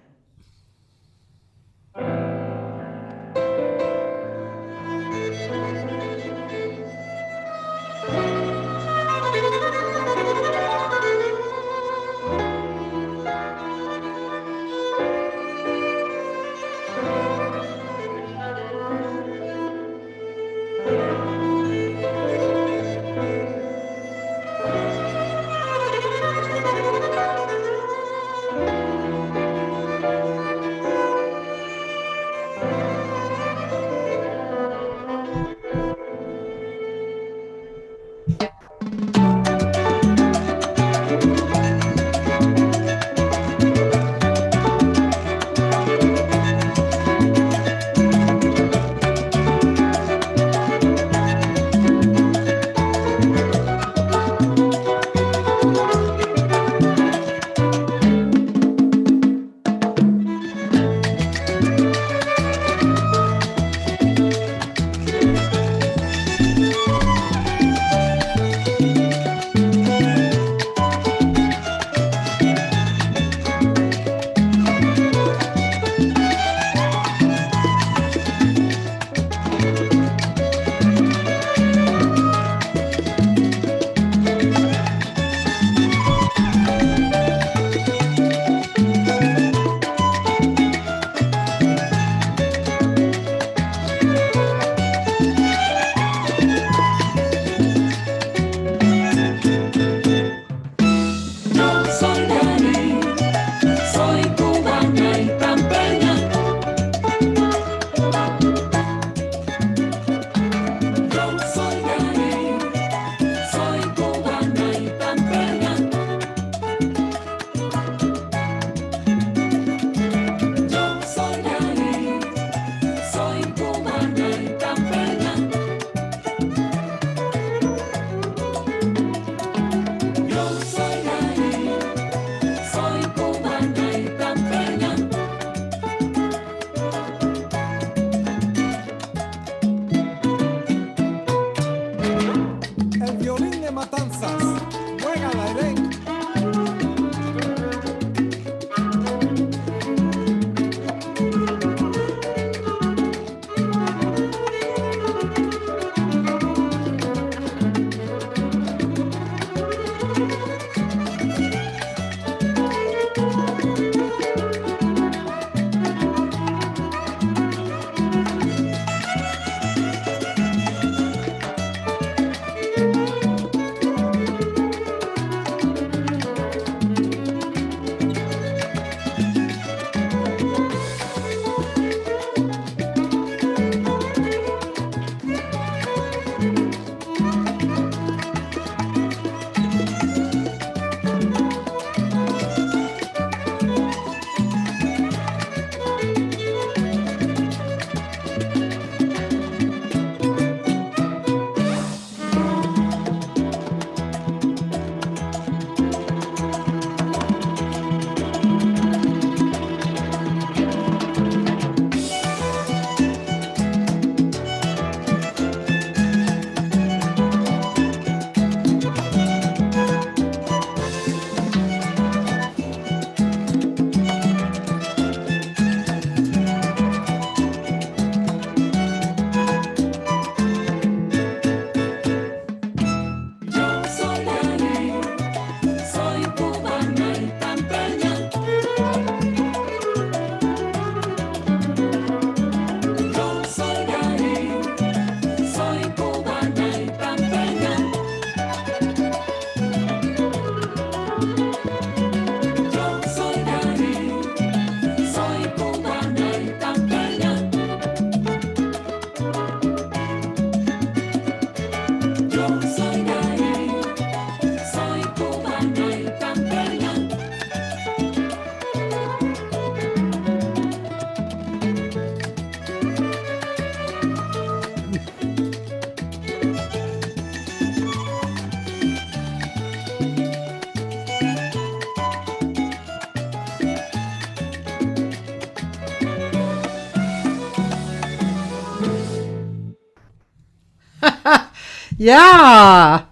Yeah.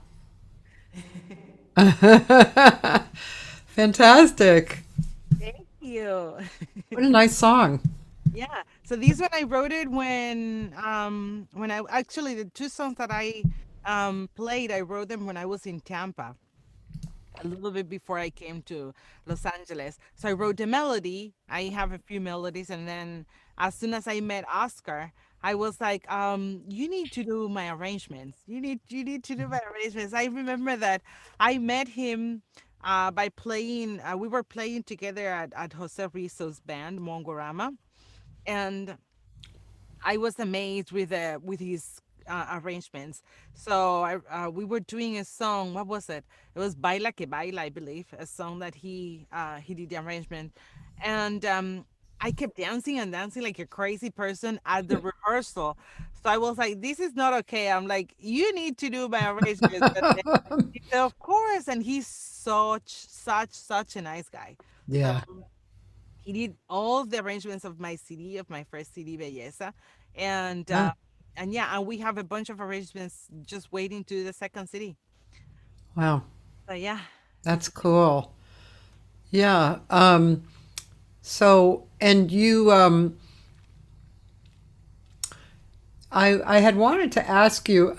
Fantastic. Thank you. What a nice song. Yeah. So this one I wrote it when I actually the two songs that I played, I wrote them when I was in Tampa, a little bit before I came to Los Angeles. So I wrote the melody. I have a few melodies, and then as soon as I met Oscar, I was like, you need to do my arrangements. You need to do my arrangements. I remember that I met him by playing. We were playing together at Jose Rizzo's band, Mongorama, and I was amazed with his arrangements. So we were doing a song. What was it? It was "Baila que Baila," I believe, a song that he did the arrangement, and I kept dancing and dancing like a crazy person at the rehearsal. So I was like, "This is not okay." I'm like, "You need to do my arrangements." And then he said, "Of course." And he's such a nice guy. So Yeah. he did all the arrangements of my CD, of my first CD, Belleza, and Yeah. yeah, and we have a bunch of arrangements just waiting to the second CD. Wow. So yeah, That's cool. Yeah. So, and you, I had wanted to ask you,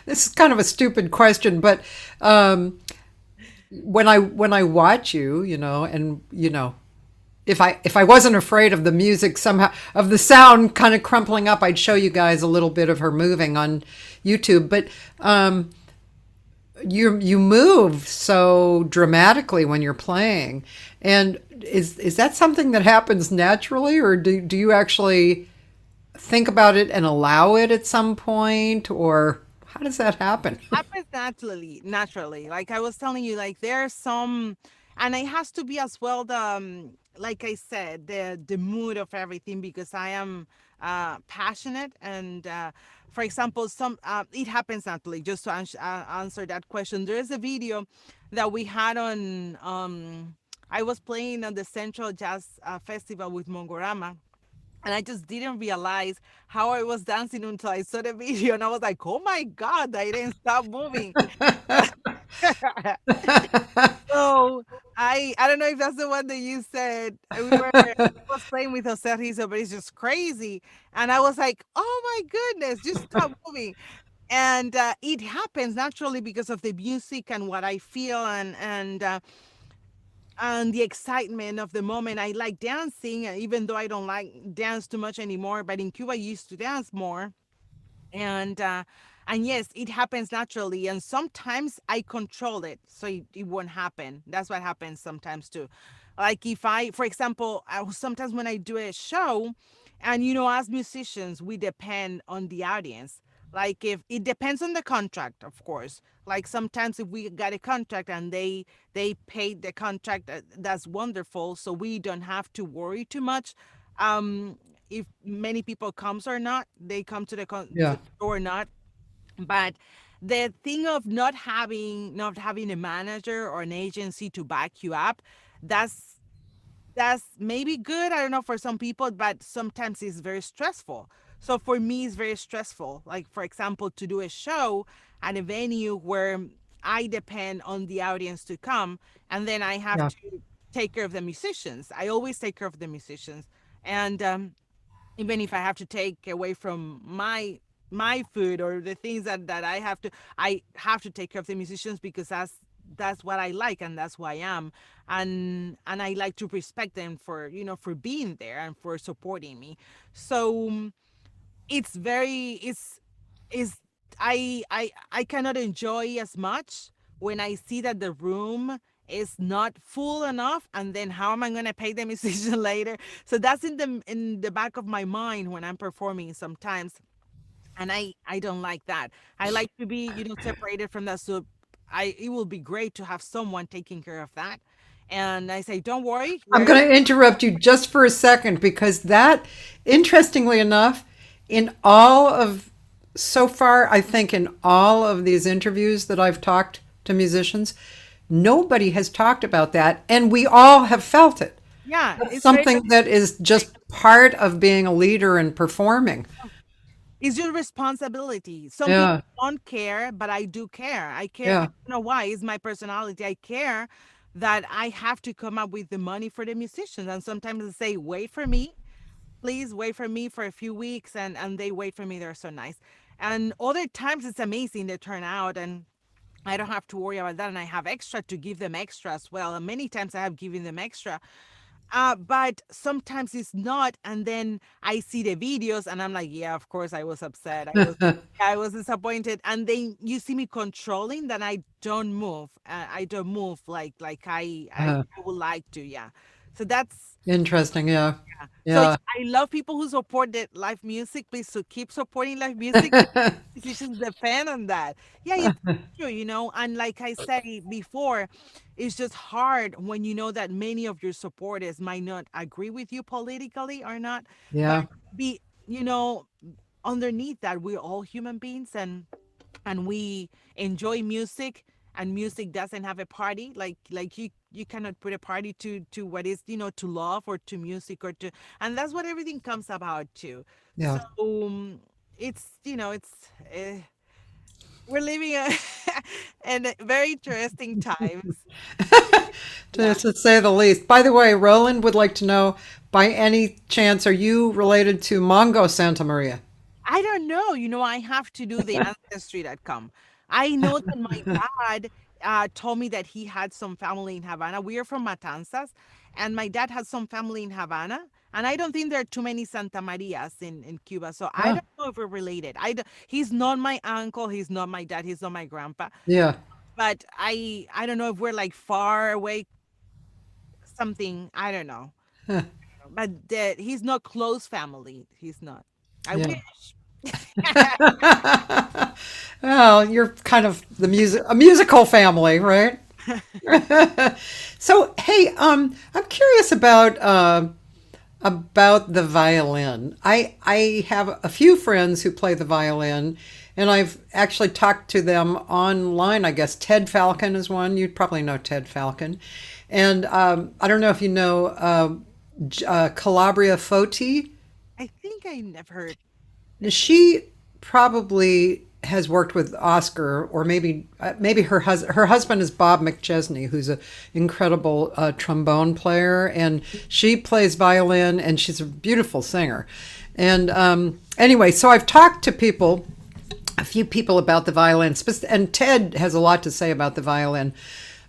this is kind of a stupid question, but when I watch you, and if I wasn't afraid of the music somehow of the sound kind of crumpling up, I'd show you guys a little bit of her moving on YouTube. But you move so dramatically when you're playing, and is that something that happens naturally, or do you actually think about it and allow it at some point, or how does that happen? happens naturally. Like I was telling you, like there's some, and it has to be as well the like I said, the mood of everything, because I am passionate and. For example, some it happens naturally. Just to answer that question, there is a video that we had on. I was playing on the Central Jazz Festival with Mongorama, and I just didn't realize how I was dancing until I saw the video, and I was like, "Oh my God, I didn't stop moving." So I don't know if that's the one that you said. I was playing with Jose Rizzo, but it's just crazy, and I was like, "Oh my goodness, just stop moving." And it happens naturally because of the music and what I feel, and the excitement of the moment. I like dancing, even though I don't like dance too much anymore. But in Cuba, I used to dance more, and yes, it happens naturally. And sometimes I control it, so it won't happen. That's what happens sometimes too. Like if I, for example, sometimes when I do a show, and as musicians, we depend on the audience. Like if it depends on the contract, of course. Like sometimes if we got a contract and they paid the contract, that's wonderful. So we don't have to worry too much. If many people comes or not, they come to to Yeah. the show or not. But the thing of not having a manager or an agency to back you up, that's that's maybe good. I don't know for some people, but sometimes it's very stressful. So for me, it's very stressful. Like for example, to do a show at a venue where I depend on the audience to come, and then I have Yeah. to take care of the musicians. I always take care of the musicians, and even if I have to take away from my food or the things that I have to take care of the musicians, because that's what I like and that's who I am, and I like to respect them for being there and for supporting me. So it's I cannot enjoy as much when I see that the room is not full enough, and then how am I going to pay the musician later? So that's in the back of my mind when I'm performing sometimes, and I don't like that. I like to be separated from that. So it will be great to have someone taking care of that. And I say, don't worry, I'm we're going to interrupt you just for a second because that, interestingly enough, in all of, so far, I think in all of these interviews that I've talked to musicians, nobody has talked about that. And we all have felt it. yeah, That's it's very something that is just part of being a leader and performing. It's your responsibility. Some people Yeah. don't care, but I do care. I care. I Yeah. don't know why. It's my personality. I care that I have to come up with the money for the musicians. And sometimes they say, wait for me. Please wait for me for a few weeks. And they wait for me. They're so nice. And other times it's amazing. They turn out and I don't have to worry about that. And I have extra to give them extra as well. And many times I have given them extra. But sometimes it's not. And then I see the videos and I'm like, yeah, of course I was upset. I was disappointed. And then you see me controlling that I don't move. I don't move like I would like to. Yeah. So that's Interesting. Yeah. so Yeah. I love people who support the live music. Please so keep supporting live music. Musicians depend on that. Yeah, it's true, And like I said before, it's just hard when you know that many of your supporters might not agree with you politically or not. But Yeah. be you know, underneath that, we're all human beings and we enjoy music, and music doesn't have a party. Like you cannot put a party to what is, to love or to music or to, and that's what everything comes about to. So Yeah. it's we're living in very interesting times. Yeah. To say the least. By the way, Roland would like to know, by any chance, are you related to Mongo Santa Maria? I don't know. I have to do the ancestry.com. I know that my dad told me that he had some family in Havana. We are from Matanzas, and my dad has some family in Havana. And I don't think there are too many Santa Marias in Cuba. So I Ah, don't know if we're related. He's not my uncle. He's not my dad. He's not my grandpa. yeah. But I don't know if we're like far away, something. I don't know. But he's not close family. He's not. I Yeah. wish. Well, you're kind of a musical family, right? So, hey, I'm curious about the violin. I have a few friends who play the violin, and I've actually talked to them online. I guess Ted Falcon is one. You'd probably know Ted Falcon, and I don't know if you know Calabria Foti. I think I never heard. She probably has worked with Oscar, or maybe her husband is Bob McChesney, who's an incredible trombone player, and she plays violin, and she's a beautiful singer. And anyway, so I've talked to a few people about the violin, and Ted has a lot to say about the violin.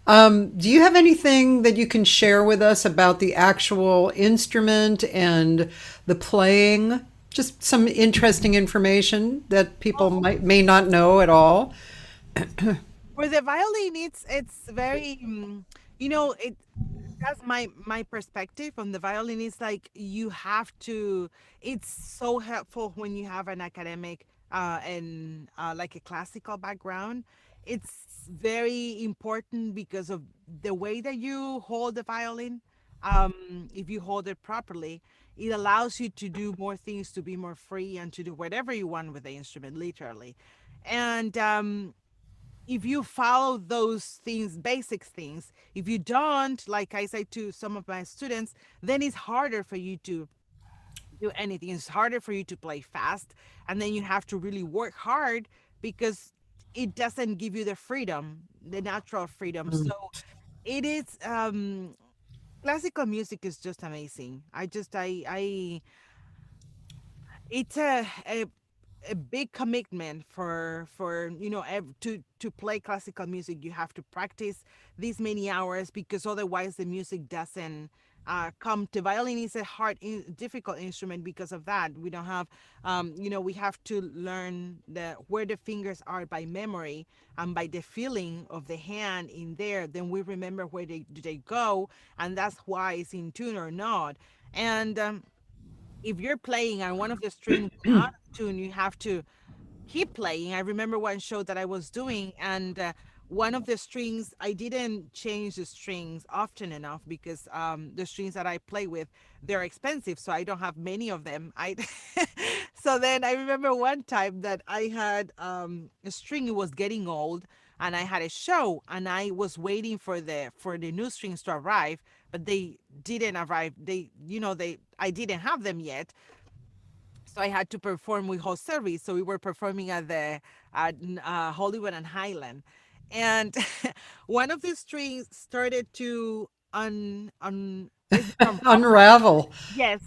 Do you have anything that you can share with us about the actual instrument and the playing? Just some interesting information that people Oh, may not know at all. for the violin, it's very, it that's my perspective on the violin. Is like you have to. It's so helpful when you have an academic and like a classical background. It's very important because of the way that you hold the violin. If you hold it properly, it allows you to do more things, to be more free, and to do whatever you want with the instrument, literally. And if you follow those things, basic things, if you don't, like I say to some of my students, then it's harder for you to do anything. It's harder for you to play fast. And then you have to really work hard because it doesn't give you the freedom, the natural freedom. So it is, classical music is just amazing. It's a big commitment for to play classical music. You have to practice these many hours because otherwise the music doesn't come. To violin is a difficult instrument because of that. We don't have we have to learn where the fingers are by memory and by the feeling of the hand in there. Then we remember where they go, and that's why it's in tune or not. And if you're playing and one of the strings went out of tune, you have to keep playing. I remember one show that I was doing, and one of the strings, I didn't change the strings often enough because the strings that I play with, they're expensive, so I don't have many of them. I so then I remember one time that I had a string. It was getting old, and I had a show, and I was waiting for the new strings to arrive, but they didn't arrive. They I didn't have them yet, so I had to perform with whole service. So we were performing at the Hollywood and Highland, and one of the strings started to it's unravel. Unravel. Yes,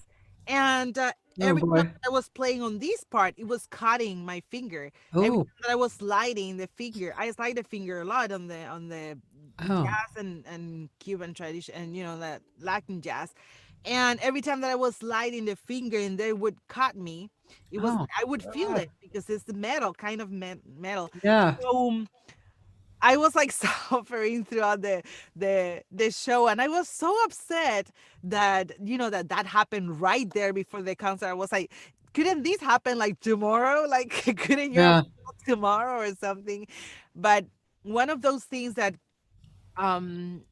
and Oh every time boy. I was playing on this part, it was cutting my finger. Every Oh. time that I was sliding the finger, I slide the finger a lot on the Oh. jazz and Cuban tradition and that Latin jazz. And every time that I was sliding the finger and they would cut me, Oh. I would feel God. it because it's the metal, kind of metal. Yeah. So I was like suffering throughout the show, and I was so upset that that happened right there before the concert. I was like, couldn't this happen like tomorrow? Like, couldn't you have Yeah. tomorrow or something? But one of those things that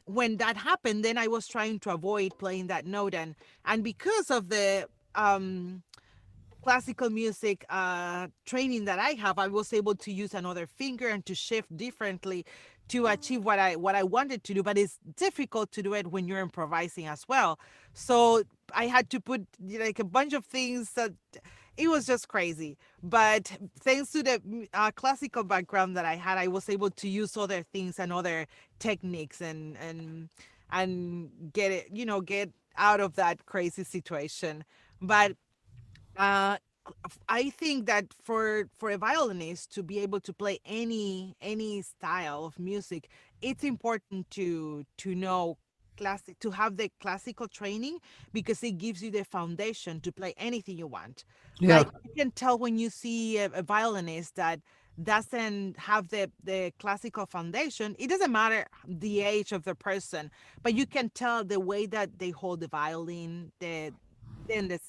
when that happened, then I was trying to avoid playing that note, and because of the classical music training that I have, I was able to use another finger and to shift differently to achieve what I wanted to do. But it's difficult to do it when you're improvising as well. So I had to put like a bunch of things that it was just crazy. But thanks to the classical background that I had, I was able to use other things and other techniques and get it, get out of that crazy situation. But uh I think that for a violinist to be able to play any style of music, it's important to know classic to have the classical training because it gives you the foundation to play anything you want. Yeah. Like you can tell when you see a violinist that doesn't have the classical foundation. It doesn't matter the age of the person, but you can tell the way that they hold the violin, the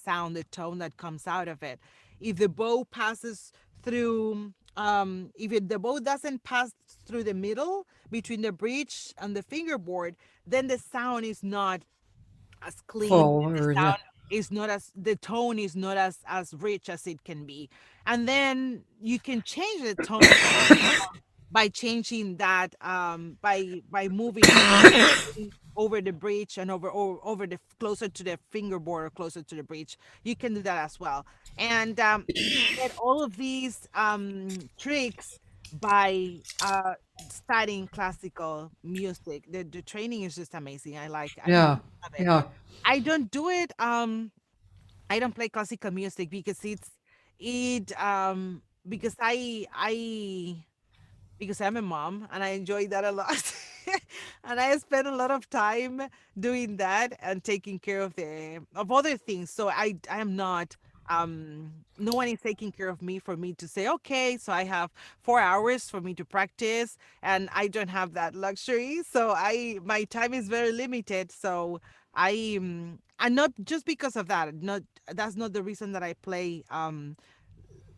sound, the tone that comes out of it. If the bow passes through, the bow doesn't pass through the middle between the bridge and the fingerboard, then the sound is not as clean. Full The or yeah. sound is not as the tone is not as rich as it can be, and then you can change the tone by changing that by moving over the bridge and over the closer to the fingerboard or closer to the bridge. You can do that as well, and you get all of these tricks by studying classical music. The training is just amazing. I Yeah. love it. Yeah. I don't do it. I don't play classical music because it because I'm a mom and I enjoy that a lot. And I spend a lot of time doing that and taking care of other things. So I am not no one is taking care of me for me to say, okay, so I have 4 hours for me to practice and I don't have that luxury. So my time is very limited. So and not just because of that, not that's not the reason that I play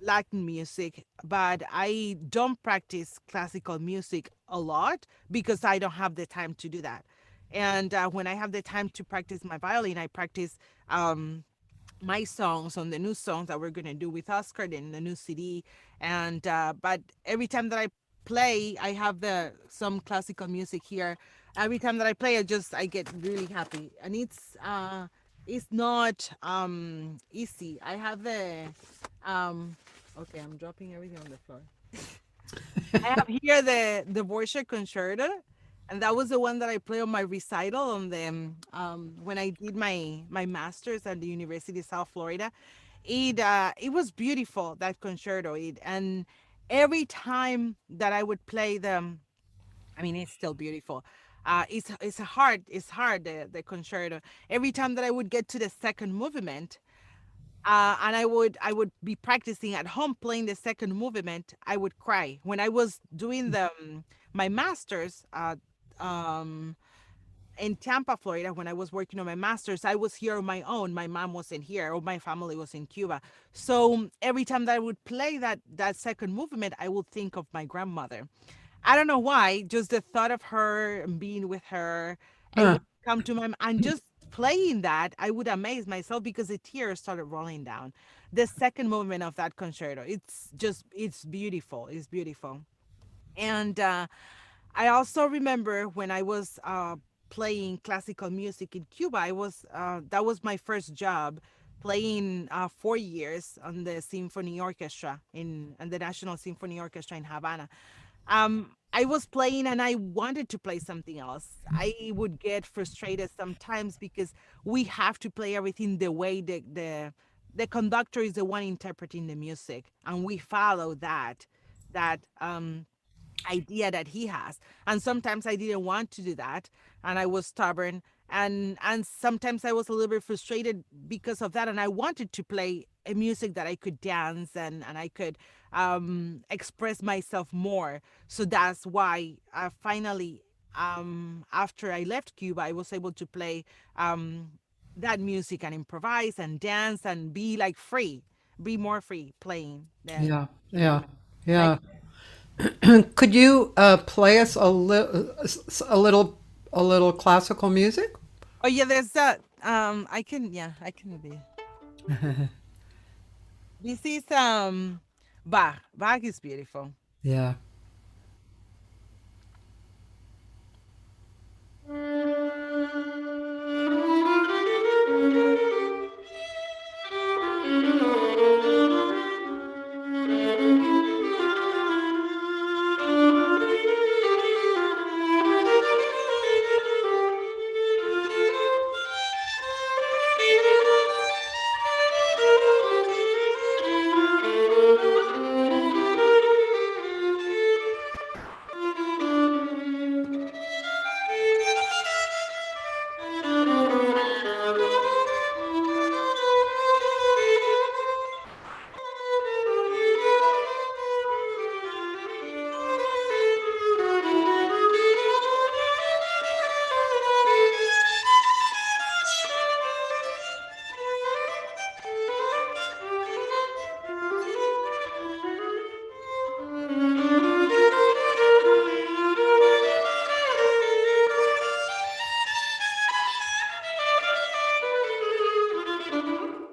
Latin music, but I don't practice classical music a lot because I don't have the time to do that. And when I have the time to practice my violin, I practice my songs on the new songs that we're gonna do with Oscar in the new CD. And but every time that I play, I have the some classical music here. Every time that I play, I get really happy, and it's not easy. I have the um okay, I'm dropping everything on the floor. I have here the Borgia Concerto, and that was the one that I play on my recital on the when I did my masters at the University of South Florida. It was beautiful, that concerto. And every time that I would play them, I mean it's still beautiful. It's hard the concerto. Every time that I would get to the second movement, and I would be practicing at home playing the second movement. I would cry when I was doing my masters um, in Tampa, Florida. When I was working on my masters, I was here on my own. My mom wasn't here, or my family was in Cuba. So every time that I would play that second movement, I would think of my grandmother. I don't know why, just the thought of her and being with her, it Huh. would come to my and just playing that, I would amaze myself because the tears started rolling down. The second movement of that concerto, it's beautiful. It's beautiful. And I also remember when I was playing classical music in Cuba, I was that was my first job playing 4 years on the symphony orchestra in the National Symphony Orchestra in Havana. I was playing and I wanted to play something else. I would get frustrated sometimes because we have to play everything the way the conductor is the one interpreting the music, and we follow that idea that he has. And sometimes I didn't want to do that, and I was stubborn, and sometimes I was a little bit frustrated because of that, and I wanted to play a music that I could dance and I could express myself more. So that's why finally, after I left Cuba, I was able to play um that music and improvise and dance and be like free, be more free playing Yeah, the yeah, I yeah. Could you play us a little, a little classical music? Oh yeah, there's that. I can do. This is Bach. Bach is beautiful. Yeah.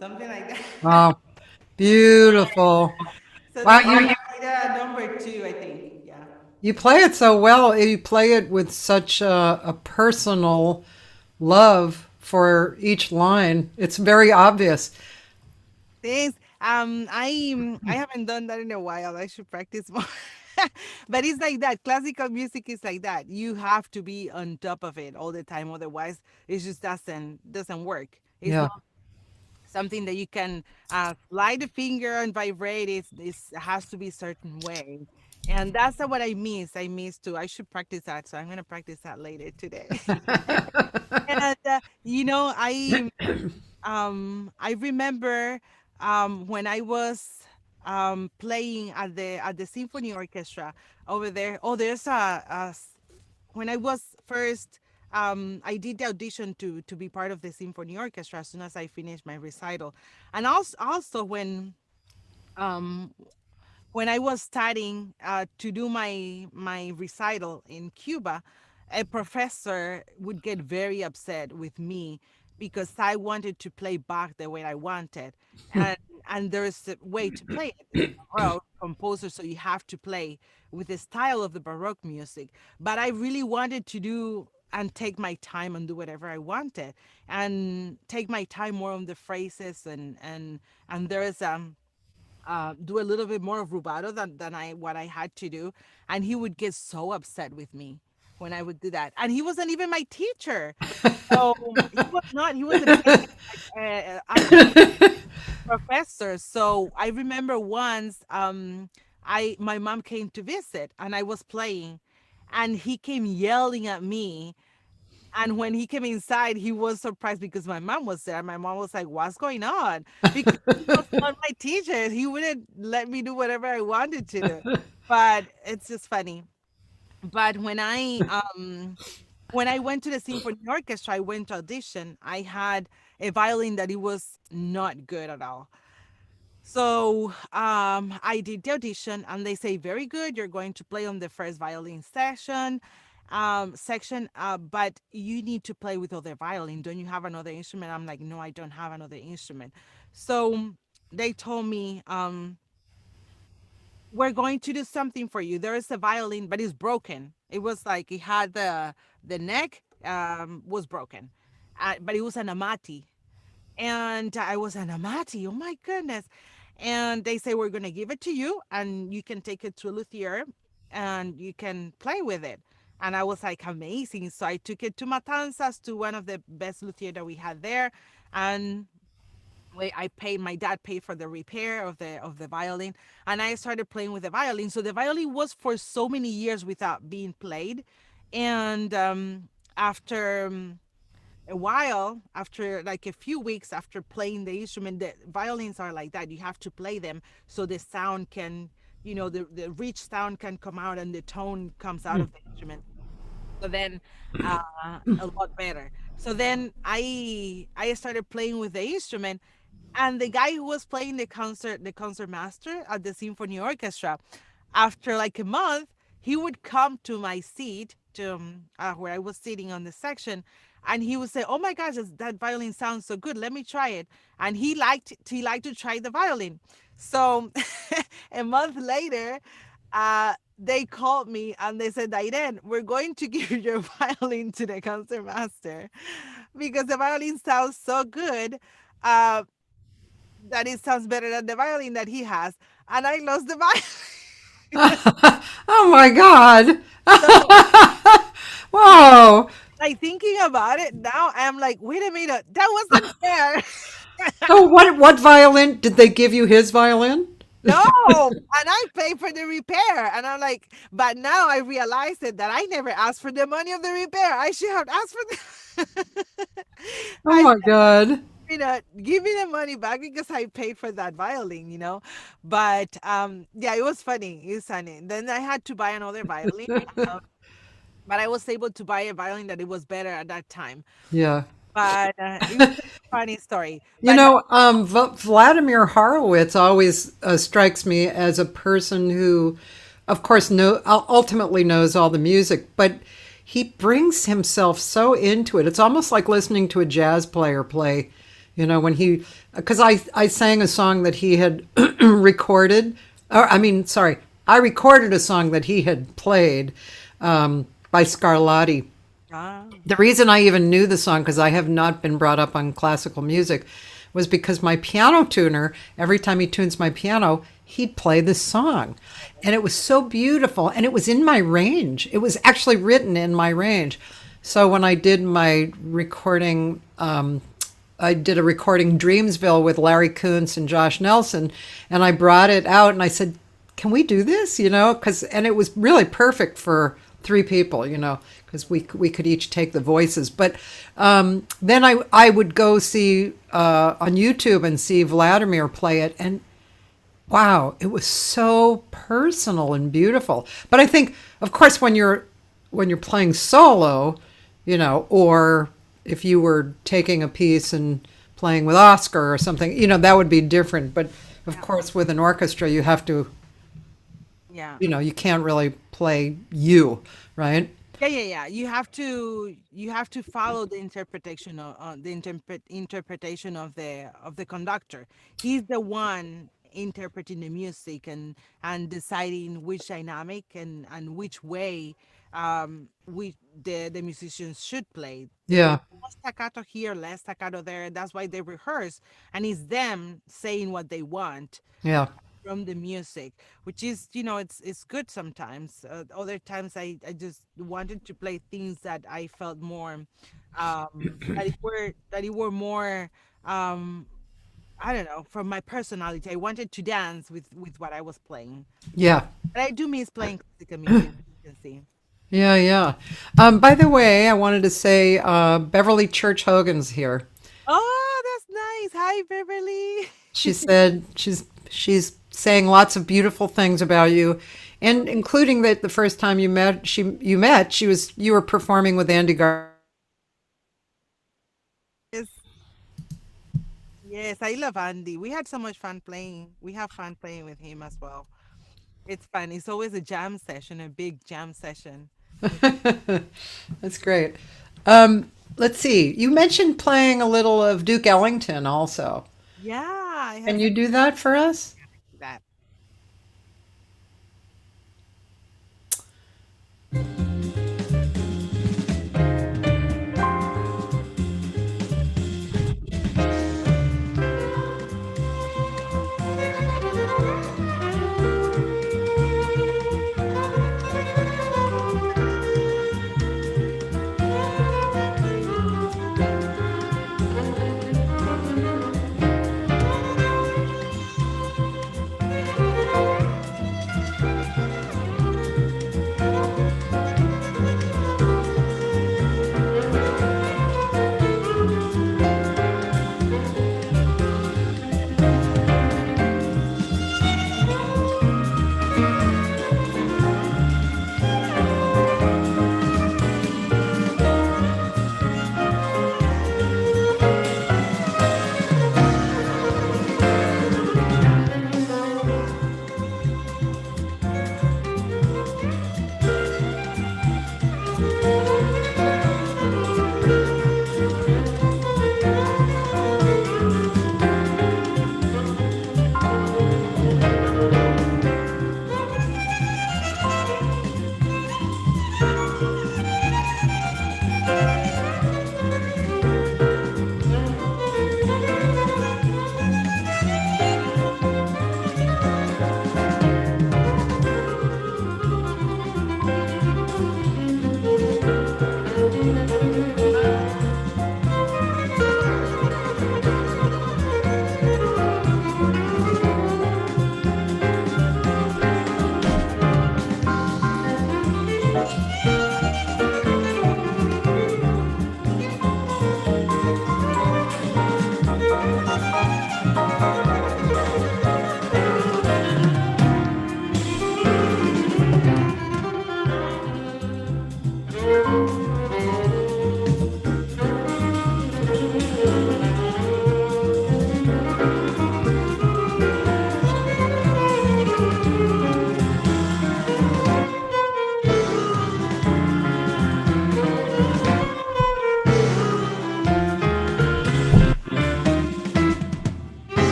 Something like that. Oh, beautiful. So Wow, this is like number two, I think. Yeah. you play it so well. You play it with such a personal love for each line. It's very obvious. Thanks. I haven't done that in a while. I should practice more. But it's like that. Classical music is like that. You have to be on top of it all the time, otherwise it just doesn't work. It's Yeah. not something that you can slide a finger and vibrate. It has to be a certain way. And that's what I miss. I miss too. I should practice that. So I'm going to practice that later today. And, I remember when I was playing at the symphony orchestra over there. Oh, when I was first, I did the audition to be part of the symphony orchestra as soon as I finished my recital, and also um, when I was studying to do my recital in Cuba, a professor would get very upset with me because I wanted to play Bach the way I wanted, and and there's a way to play it. It's Baroque composer, so you have to play with the style of the Baroque music. But I really wanted to do and take my time and do whatever I wanted, and take my time more on the phrases and there's do a little bit more of rubato than I what I had to do, and he would get so upset with me when I would do that. And he wasn't even my teacher, so he was not. He was a academic professor. So I remember once, I my mom came to visit, and I was playing, and he came yelling at me, and when he came inside, he was surprised because my mom was there. My mom was like, "What's going on?" Because he was not my teacher. He wouldn't let me do whatever I wanted to do. But it's just funny. But when I went to the symphony orchestra, I went to audition. I had a violin that it was not good at all. So I did the audition, and they say, "Very good. You're going to play on the first violin section, but you need to play with other violin. Don't you have another instrument?" I'm like, "No, I don't have another instrument." So they told me, "We're going to do something for you. There is a violin, but it's broken. It was like it had the neck was broken, but it was an amati." And I was an amati. Oh my goodness. And they say, we're going to give it to you and you can take it to a luthier and you can play with it. And I was like, amazing. So I took it to Matanzas, to one of the best luthier that we had there. And I paid, my dad paid for the repair of the violin, and I started playing with the violin. So the violin was for so many years without being played. And after a while, after like a few weeks after playing the instrument, the violins are like that. You have to play them so the sound can, the rich sound can come out and the tone comes out of the instrument. So then a lot better. So then I started playing with the instrument, and the guy who was playing the concert master at the symphony orchestra, after like a month, he would come to my seat, to where I was sitting on the section, and he would say, oh my gosh, that violin sounds so good, let me try it. And he liked to try the violin. So a month later, they called me and they said, Dayren, we're going to give your violin to the concert master because the violin sounds so good. Uh, that it sounds better than the violin that he has, and I lost the violin. Oh my God. So, Whoa. like thinking about it now, I'm like, wait a minute, that wasn't fair. So what violin did they give you his violin? No, and I paid for the repair, and I'm like, but now I realized it that I never asked for the money of the repair. I should have asked for the. Oh I my God. give me the money back because I paid for that violin. But yeah, it was funny. It was funny. Then I had to buy another violin. um, but I was able to buy a violin that it was better at that time. Yeah. But it was a funny story. You But know, Vladimir Horowitz always strikes me as a person who, of course, ultimately knows all the music, but he brings himself so into it. It's almost like listening to a jazz player play. You know, because I sang a song that he had recorded, or I mean, sorry, I recorded a song that he had played by Scarlatti. ah, The reason I even knew the song, because I have not been brought up on classical music, was because my piano tuner, every time he tunes my piano, he'd play this song. And it was so beautiful. And it was in my range. It was actually written in my range. So when I did my recording, I did a recording Dreamsville with Larry Kuntz and Josh Nelson. And I brought it out and I said, can we do this? And it was really perfect for three people, because we could each take the voices. But then I would go see on YouTube and see Vladimir play it, and wow, it was so personal and beautiful. But I think, of course, when you're playing solo, or if you were taking a piece and playing with Oscar or something, that would be different. But of yeah, course, with an orchestra, you have to, yeah. you can't really play you, right? Yeah, yeah, yeah. You have to follow the interpretation of interpretation of the conductor. He's the one interpreting the music and deciding which dynamic and which way we the musicians should play. Yeah, More staccato here, less staccato there. That's why they rehearse, and it's them saying what they want yeah, from the music, which is, it's good sometimes. Other times I just wanted to play things that I felt more that it were more I don't know, from my personality. I wanted to dance with what I was playing. yeah, But I do miss playing classical music, you can see. yeah, yeah. By the way, I wanted to say Beverly Church Hogan's here. Oh, that's nice. Hi, Beverly. She said she's saying lots of beautiful things about you, and including that the first time you were performing with Andy Gar. Yes, yes, I love Andy. We had so much fun playing. We have fun playing with him as well. It's fun. It's always a jam session, a big jam session. That's great. Let's see. You mentioned playing a little of Duke Ellington also. Yeah, I Can have you do that for us? that.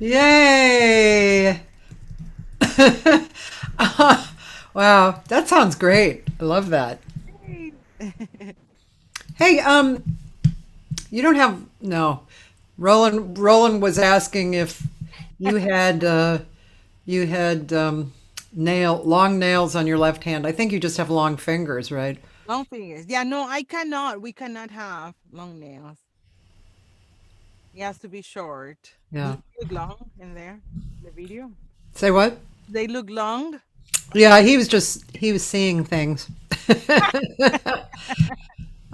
Yay! Wow, that sounds great. I love that. Yay. Hey, you don't have no. Roland was asking if you had long nails on your left hand. I think you just have long fingers, right? Long fingers. Yeah, no, I cannot. We cannot have long nails. It has to be short. Do Yeah. they look long in there? The video? Say what? They look long? Yeah, he was seeing things.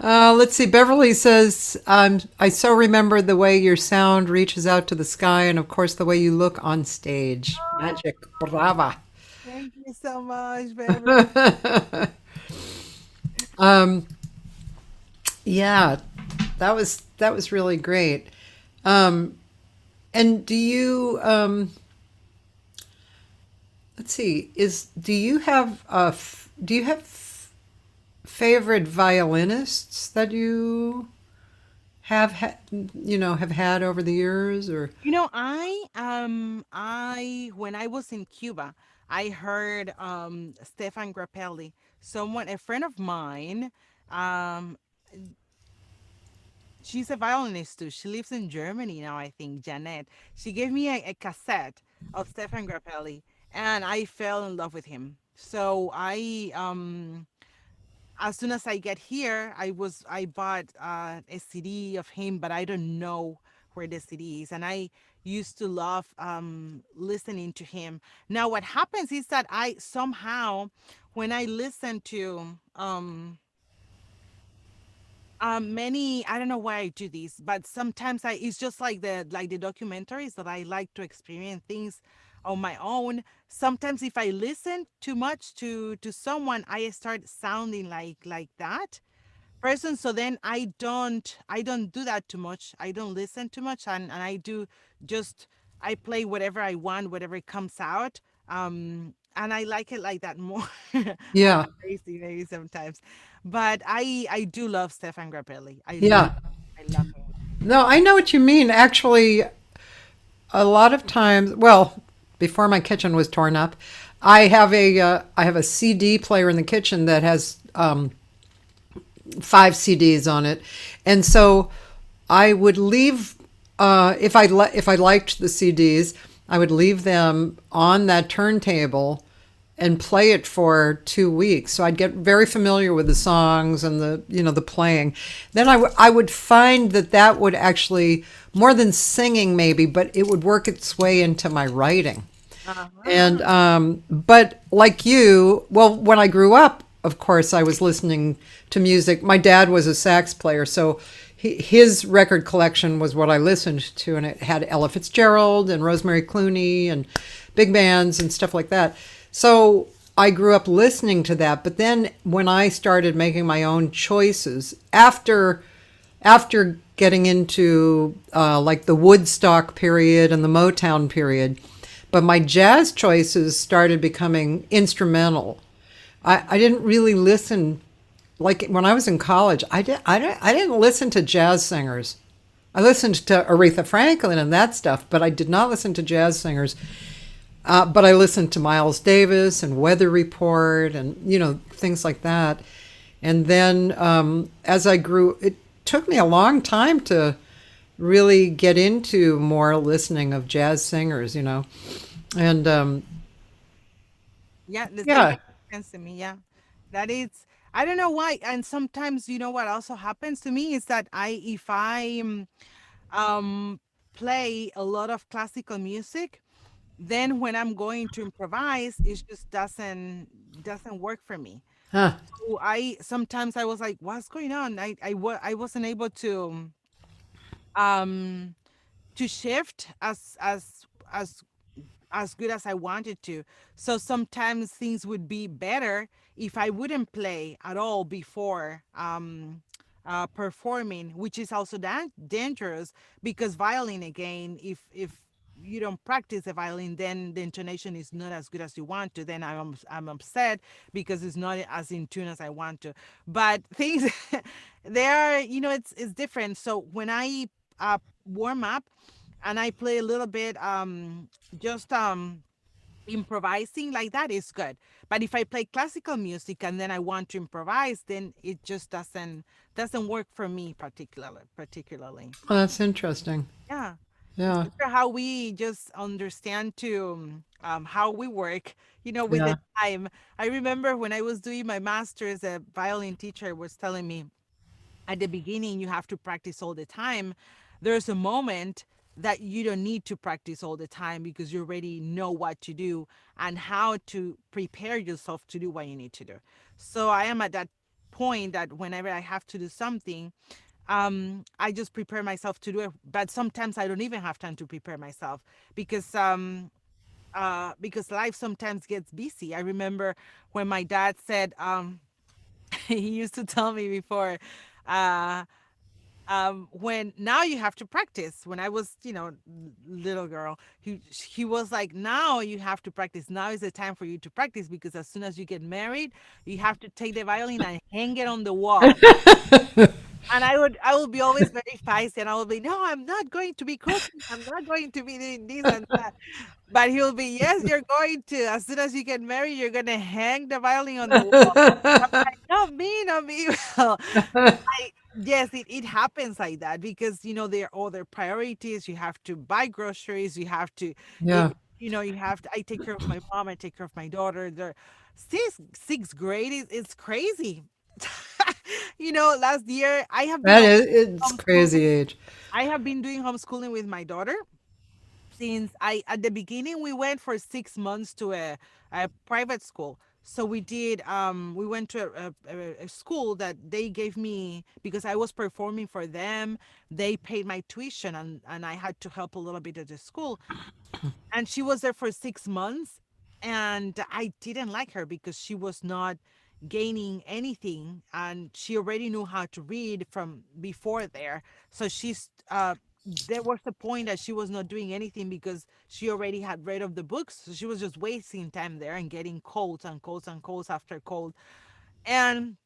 Let's see. Beverly says, I so remember the way your sound reaches out to the sky, and of course, the way you look on stage. Oh, Magic. Brava. thank you so much, baby. um, yeah, that was really great. Um, and do you, let's see, do you have, do you have favorite violinists that you have had over the years or? I when I was in Cuba, I heard Stefan Grappelli, a friend of mine. Um, she's a violinist too. She lives in Germany now, I think, Janet. She gave me a cassette of Stefan Grappelli, and I fell in love with him. So I as soon as I get here, I bought a CD of him, but I don't know where the CD is. And I used to love listening to him. Now, what happens is that I somehow, when I listen to many, I don't know why I do this, but sometimes it's just like the documentaries that I like to experience things on my own. Sometimes if I listen too much to someone, I start sounding like that person. So then I don't do that too much. I don't listen too much, and I do just I play whatever I want, whatever comes out. And I like it like that more. I'm Yeah, crazy maybe sometimes, but I do love Stefan Grappelli. yeah. I love him. No, I know what you mean. Actually, a lot of times, well, before my kitchen was torn up, I have a CD player in the kitchen that has 5 CDs on it, and so I would leave if I liked the CDs, I would leave them on that turntable and play it for 2 weeks. So I'd get very familiar with the songs and the playing. Then I would find that that would actually, more than singing maybe, but it would work its way into my writing. And Uh-huh. but like you, well, when I grew up, of course, I was listening to music. My dad was a sax player, so his record collection was what I listened to, and it had Ella Fitzgerald and Rosemary Clooney and big bands and stuff like that. So I grew up listening to that. But then when I started making my own choices after getting into like the Woodstock period and the Motown period, but my jazz choices started becoming instrumental. I didn't really listen like when I was in college. I didn't listen to jazz singers. I listened to Aretha Franklin and that stuff, but I did not listen to jazz singers. But I listened to Miles Davis and Weather Report and things like that. And then as I grew, it took me a long time to really get into more listening of jazz singers. And Yeah, that yeah, makes sense to me. Yeah, that is. I don't know why. And sometimes you know what also happens to me is that if I um play a lot of classical music, then when I'm going to improvise, it just doesn't work for me. huh, So I sometimes I was like, what's going on? I wasn't able um to shift as good as I wanted to. So sometimes things would be better if I wouldn't play at all before performing, which is also dangerous because violin again, if you don't practice the violin, then the intonation is not as good as you want to. Then I'm upset because it's not as in tune as I want to. But things they are, it's different. So when I warm up, and I play a little bit, just improvising like that is good. But if I play classical music and then I want to improvise, then it just doesn't work for me particularly. Oh, that's interesting. Yeah. It's Yeah. better how we just understand to how we work, with the Yeah. time. I remember when I was doing my master's, a violin teacher was telling me at the beginning you have to practice all the time. There's a moment that you don't need to practice all the time because you already know what to do and how to prepare yourself to do what you need to do. So I am at that point that whenever I have to do something, I just prepare myself to do it. But sometimes I don't even have time to prepare myself because life sometimes gets busy. I remember when my dad said, he used to tell me before, uh when now you have to practice. When I was, little girl, he was like, now you have to practice. Now is the time for you to practice, because as soon as you get married, you have to take the violin and hang it on the wall. And I will be always very feisty, and I will be, no, I'm not going to be cooking, I'm not going to be doing this and that. But he'll be, yes, you're going to. As soon as you get married, you're gonna hang the violin on the wall. I'm like, not me, not me. Well, yes, it happens like that because there are other priorities. You have to buy groceries. You have to, it, Yeah. you have to. I take care of my mom. I take care of my daughter. They're sixth grade is crazy. Last year I have been That is, it's homeschooling. crazy age. I have been doing homeschooling with my daughter since I at the beginning we went for 6 months to a private school. So we went to a school that they gave me because I was performing for them. They paid my tuition, and I had to help a little bit at the school. And she was there for 6 months, and I didn't like her because she was not gaining anything, and she already knew how to read from before there. So there was the point that she was not doing anything because she already had read of the books, so she was just wasting time there and getting colds and colds and colds after cold. And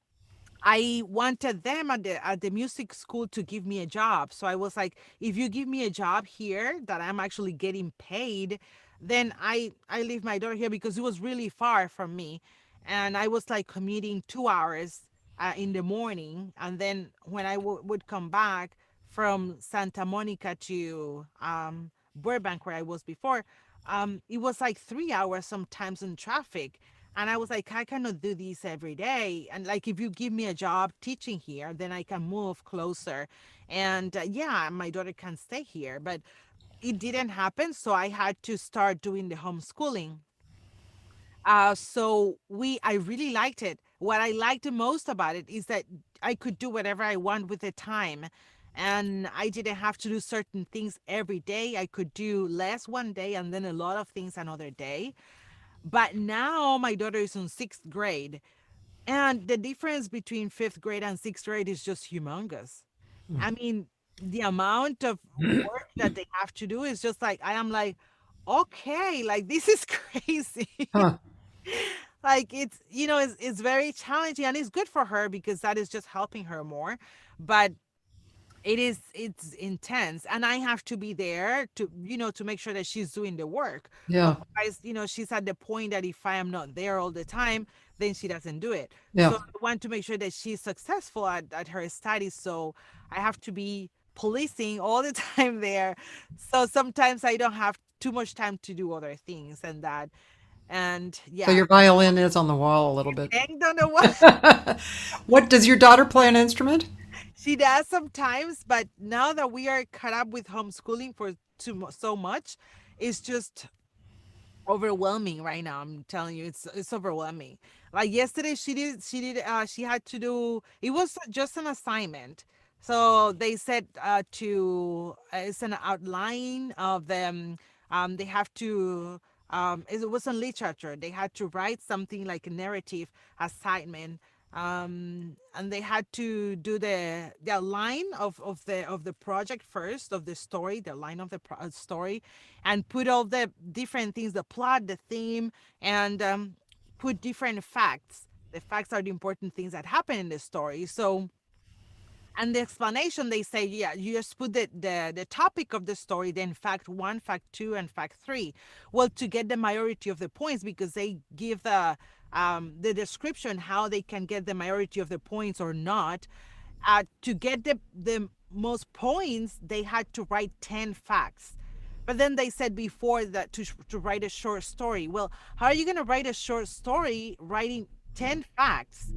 I wanted them at the music school to give me a job. So I was like, if you give me a job here that I'm actually getting paid, then I leave my daughter here because it was really far from me. And I was like commuting 2 hours in the morning. And then when I would come back from Santa Monica to Burbank, where I was before, it was like 3 hours sometimes in traffic. And I was like, I cannot do this every day. And like, if you give me a job teaching here, then I can move closer. And yeah, my daughter can stay here. But it didn't happen. So I had to start doing the homeschooling. I really liked it. What I liked the most about it is that I could do whatever I want with the time. And I didn't have to do certain things every day. I could do less one day and then a lot of things another day. But now my daughter is in sixth grade, and the difference between fifth grade and sixth grade is just humongous. I mean, the amount of work that they have to do is just like, I am like, okay, like this is crazy. Huh. Like it's very challenging, and it's good for her because that is just helping her more. But it's intense, and I have to be there to make sure that she's doing the work. Yeah. Otherwise, she's at the point that if I am not there all the time, then she doesn't do it. So Yeah. I want to make sure that she's successful at her studies, so I have to be policing all the time there. So sometimes I don't have too much time to do other things and that. And So yeah, your violin is on the wall a little bit. hang don't know what. What does your daughter play an instrument? She does sometimes, but now that we are caught up with homeschooling for so much, it's just overwhelming right now. I'm telling you, it's overwhelming. Like yesterday, she had to do. It was just an assignment. So they said to it's an outline of them. They have to. It was in literature. They had to write something like a narrative assignment, and they had to do the outline of the project first, of the story, the line of the story, and put all the different things, the plot, the theme, and put different facts. The facts are the important things that happen in the story. So And the explanation, they say, yeah, you just put the topic of the story, then fact one, fact two, and fact three. Well, to get the majority of the points, because they give the description how they can get the majority of the points or not. To get the most points, they had to write 10 facts. But then they said before that to write a short story. Well, how are you going to write a short story writing 10 facts?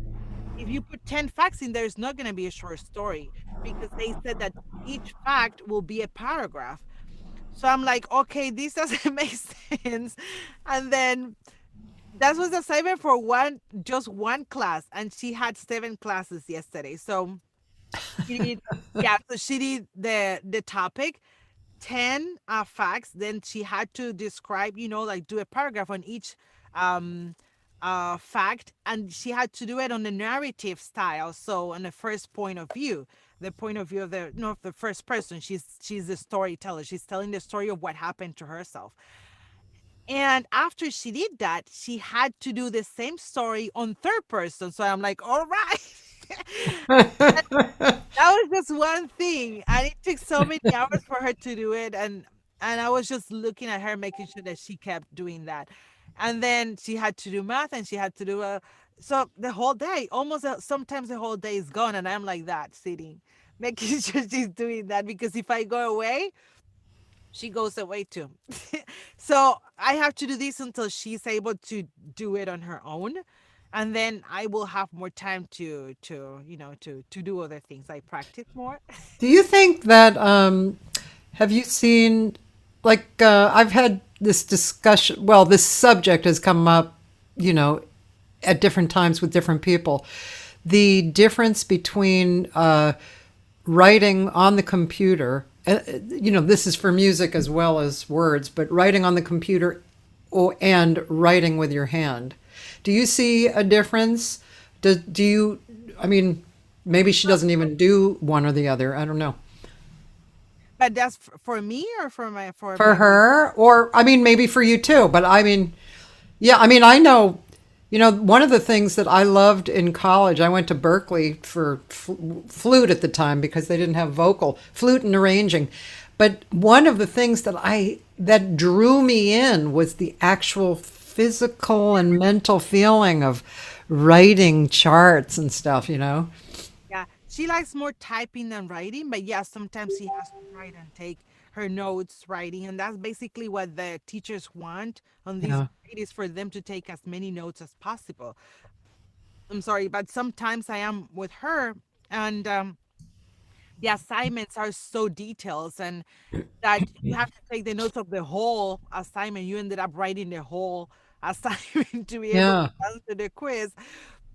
If you put 10 facts in there, it's not going to be a short story, because they said that each fact will be a paragraph. So I'm like, okay, this doesn't make sense. And then that was the assignment for just one class. And she had 7 classes yesterday. So she did, yeah, so she did the topic, 10 facts. Then she had to describe, like do a paragraph on each um fact, and she had to do it on the narrative style, so on the first point of view, the point of view of the first person. She's the storyteller. She's telling the story of what happened to herself. And after she did that, she had to do the same story on third person. So I'm like, all right. That was just one thing, and it took so many hours for her to do it, and I was just looking at her, making sure that she kept doing that. And then she had to do math, and she had to do so the whole day, almost sometimes the whole day is gone, and I'm like that, sitting, making sure she's doing that, because if I go away, she goes away too. So I have to do this until she's able to do it on her own. And then I will have more time to do other things. I practice more. Do you think that have you seen like I've had this discussion, well, this subject has come up, you know, at different times with different people. The difference between writing on the computer, you know, this is for music as well as words, but writing on the computer and writing with your hand. Do you see a difference? Do you, I mean, maybe she doesn't even do one or the other. I don't know. But that's for me or for For my her, or I mean, maybe for you too, but I mean, yeah, I mean, I know, you know, one of the things that I loved in college, I went to Berkeley for flute at the time because they didn't have vocal, flute and arranging. But one of the things that drew me in was the actual physical and mental feeling of writing charts and stuff, you know? Yeah, she likes more typing than writing, but yeah, sometimes she has to write and take her notes writing, and that's basically what the teachers want on this Yeah. grade, is for them to take as many notes as possible. I'm sorry, but sometimes I am with her, and the assignments are so detailed, and that you have to take the notes of the whole assignment. You ended up writing the whole assignment to be able to Yeah. answer the quiz,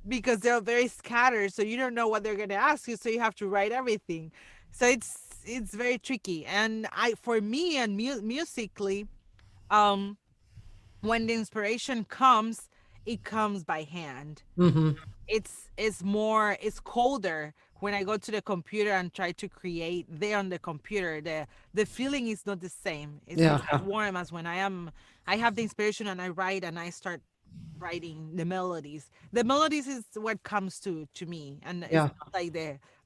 because they're very scattered, so you don't know what they're going to ask you, so you have to write everything. So it's very tricky. And I for me and musically, um when the inspiration comes, it comes by hand. Hmm. It's colder when I go to the computer and try to create there on the computer. The feeling is not the same. It's not Yeah. as warm as when I have the inspiration and I write and I start writing the melodies. The melodies is what comes to me, and it's Yeah. not like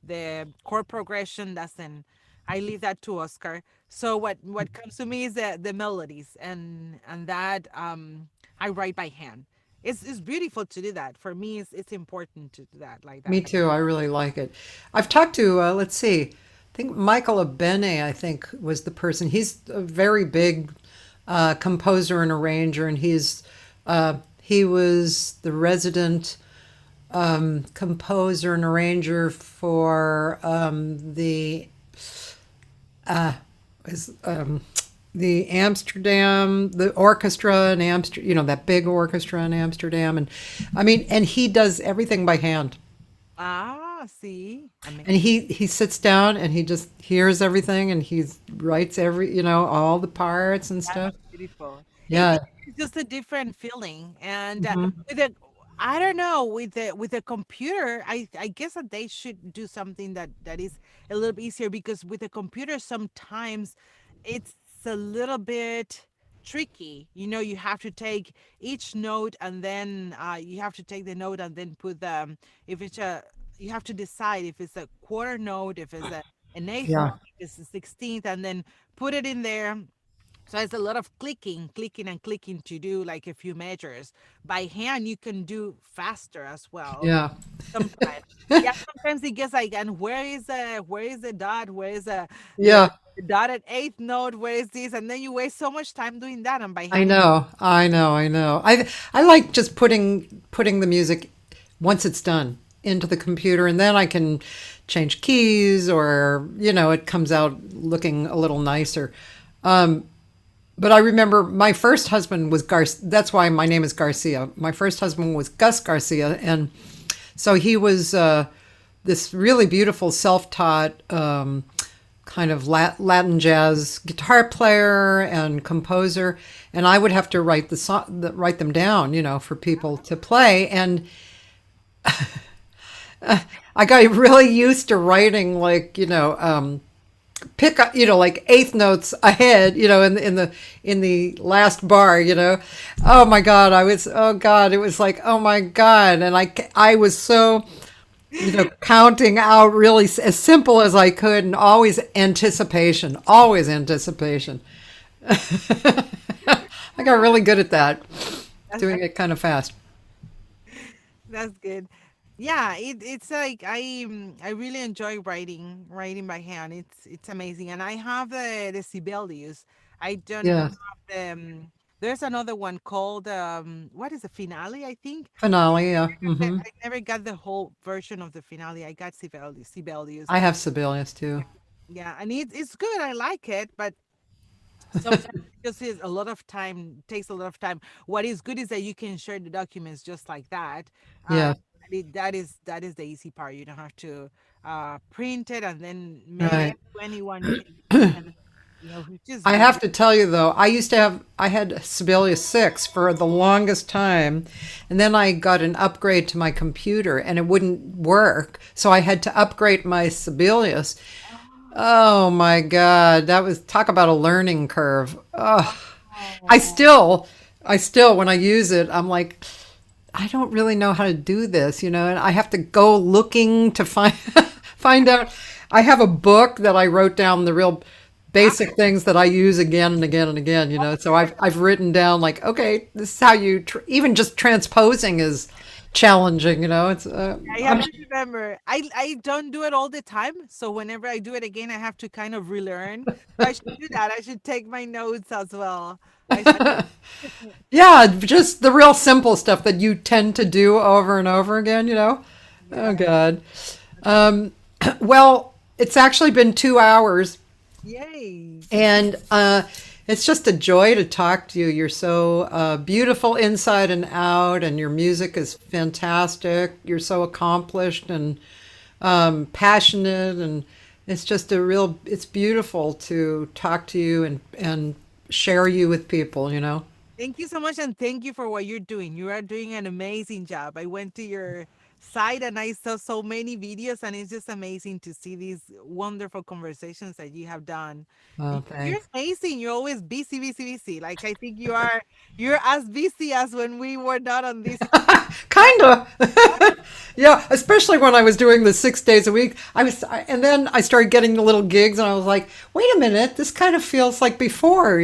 the chord progression doesn't. I leave that to Oscar. So what comes to me is the melodies, and that I write by hand. It's beautiful to do that. For me, it's important to do that like Me that. too. I really like it. I've talked to, let's see, I think Michael Abene, I think, was the person. He's a very big composer and arranger, and he was the resident composer and arranger for is, the Amsterdam, the orchestra in Amsterdam, you know, that big orchestra in Amsterdam. And I mean, and he does everything by hand. Ah, see, And amazing. he sits down and he just hears everything and he writes every, you know, all the parts and That's stuff. beautiful. Yeah. It's just a different feeling, and Hmm. with a, I don't know, with the computer, I guess that they should do something that is a little bit easier, because with the computer sometimes it's a little bit tricky. You have to take each note, and then you have to take the note and then put the if it's a you have to decide if it's a quarter note, if it's an eighth note, Yeah. if it's a 16th, and then put it in there. So it's a lot of clicking and clicking to do like a few measures. By hand, you can do faster as well. Yeah. Sometimes, yeah. Sometimes it gets like, and where is the dot? Where is the, Yeah. the dot at eighth note? Where is this? And then you waste so much time doing that. And by I hand, know. I know. I know. I like just putting the music once it's done into the computer, and then I can change keys, or it comes out looking a little nicer. But I remember my first husband was That's why my name is Garcia. My first husband was Gus Garcia, and so he was this really beautiful self-taught kind of Latin jazz guitar player and composer, and I would have to write them down, for people to play, and I got really used to writing like pick up, like eighth notes ahead, in the last bar, Oh my God, oh God, it was like, oh my God, and I was so counting out really as simple as I could, and always anticipation, always anticipation. I got really good at that, that's doing it kind of fast. that's good. Yeah, it's like I really enjoy writing by hand. It's amazing, and I have the Sibelius. I don't have Yeah, the. There's another one called what is the finale? I think finale. Yeah, I never got the whole version of the finale. I got Sibelius. I have Sibelius too. Yeah, and it's good. I like it, but sometimes it just is a lot of time, takes a lot of time. What is good is that you can share the documents just like that. Uh, Yeah, that is the easy part. You don't have to print it and then mail it right. to anyone. You can send it, which is I good. have to tell you though, I had Sibelius 6 for the longest time, and then I got an upgrade to my computer and it wouldn't work. So I had to upgrade my Sibelius. Oh my God, that was talk about a learning curve. Oh, I Oh, still I still when I use it, I'm like, I don't really know how to do this, and I have to go looking to find find out. I have a book that I wrote down the real ah, basic things that I use again and again and again, So I've written down like, okay, this is how even just transposing is challenging, It's I have to remember. I don't do it all the time, so whenever I do it again, I have to kind of relearn. So I should do that. I should take my notes as well. I yeah, just the real simple stuff that you tend to do over and over again, Oh yeah. God. Um, well, it's actually been 2 hours. Yay. And it's just a joy to talk to you. You're so beautiful inside and out, and your music is fantastic. You're so accomplished and passionate, and it's beautiful to talk to you and share you with people, Thank you so much, and thank you for what you're doing. You are doing an amazing job. I went to your site and I saw so many videos, and it's just amazing to see these wonderful conversations that you have done. Oh, You're thanks. amazing. You're always busy, busy, busy. Like I think you're as busy as when we were not on this. Kind of. Yeah, especially when I was doing the 6 days a week. And then I started getting the little gigs, and I was like, wait a minute, this kind of feels like before.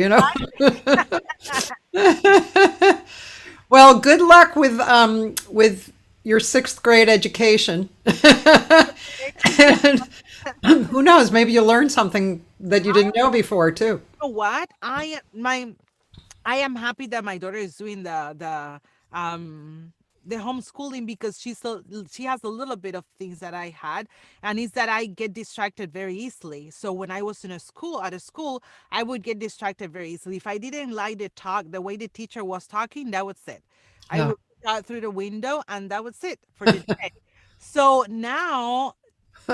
Well, good luck with your sixth grade education. And who knows, maybe you'll learn something that you didn't know before too. You know what? I am happy that my daughter is doing the homeschooling because she has a little bit of things that I had, and it's that I get distracted very easily. So when I was in a school, I would get distracted very easily. If I didn't like the way the teacher was talking, that was it. I Yeah. would look out through the window, and that was it for the day. So now